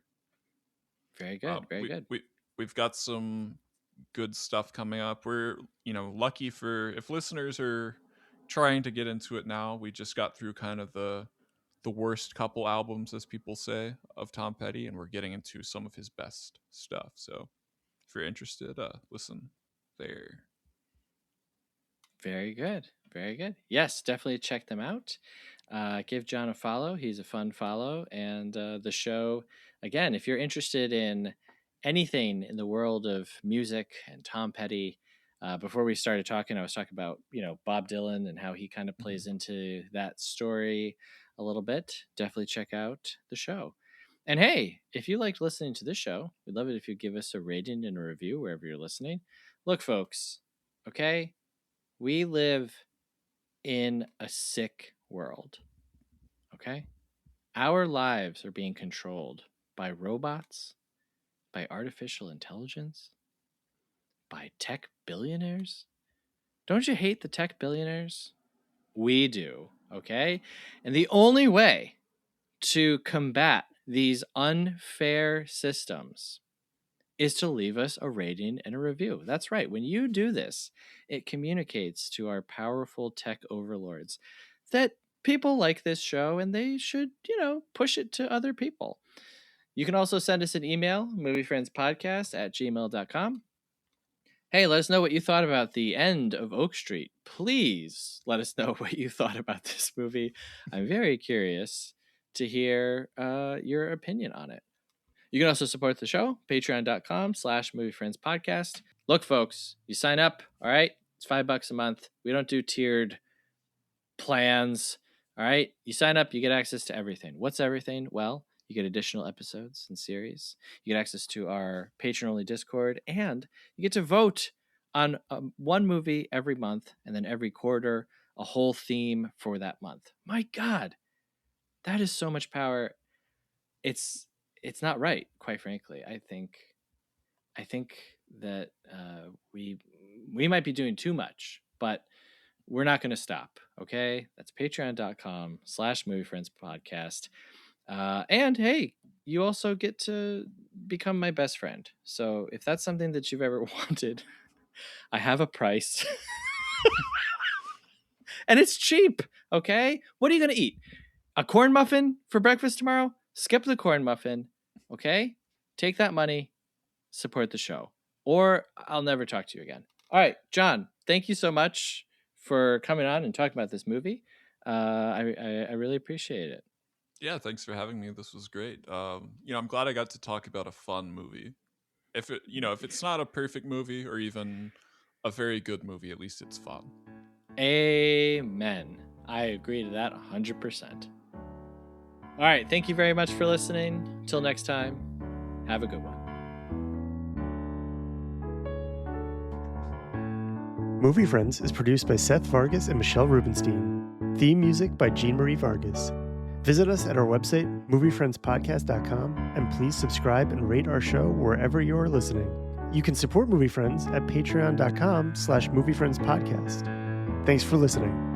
Very good. Good.
We've got some good stuff coming up. We're lucky for if listeners are trying to get into it now. We just got through kind of the worst couple albums, as people say, of Tom Petty, and we're getting into some of his best stuff. So if you're interested, listen there.
Very good. Yes, definitely check them out. Give John a follow. He's a fun follow. And the show, again, if you're interested in anything in the world of music and Tom Petty, before we started talking, I was talking about, Bob Dylan and how he kind of plays into that story a little bit. Definitely check out the show. And hey, if you liked listening to this show, we'd love it if you give us a rating and a review wherever you're listening. Look, folks, okay? We live in a sick world, okay? Our lives are being controlled by robots, by artificial intelligence, by tech billionaires. Don't you hate the tech billionaires? We do, okay? And the only way to combat these unfair systems is to leave us a rating and a review. That's right. When you do this, it communicates to our powerful tech overlords that people like this show and they should, push it to other people. You can also send us an email, moviefriendspodcast@gmail.com. Hey, let us know what you thought about the end of Oak Street. Please let us know what you thought about this movie. I'm very curious to hear your opinion on it. You can also support the show, patreon.com/moviefriendspodcast. Look, folks, you sign up, all right? It's $5 a month. We don't do tiered plans, all right? You sign up, you get access to everything. What's everything? Well, you get additional episodes and series. You get access to our patron-only Discord, and you get to vote on one movie every month, and then every quarter, a whole theme for that month. My God, that is so much power. It's not right, quite frankly. I think that we might be doing too much, but we're not going to stop. Okay, that's patreon.com/moviefriendspodcast. And hey, you also get to become my best friend. So if that's something that you've ever wanted, I have a price. And it's cheap, okay? What are you going to eat? A corn muffin for breakfast tomorrow? Skip the corn muffin, okay? Take that money, support the show, or I'll never talk to you again. All right, John, thank you so much for coming on and talking about this movie. I really appreciate it.
Yeah, thanks for having me. This was great. I'm glad I got to talk about a fun movie. If it's not a perfect movie or even a very good movie, at least it's fun.
Amen. I agree to that 100%. All right, thank you very much for listening. Till next time, have a good one.
Movie Friends is produced by Seth Vargas and Michelle Rubenstein. Theme music by Jean Marie Vargas. Visit us at our website, moviefriendspodcast.com, and please subscribe and rate our show wherever you are listening. You can support Movie Friends at patreon.com/moviefriendspodcast. Thanks for listening.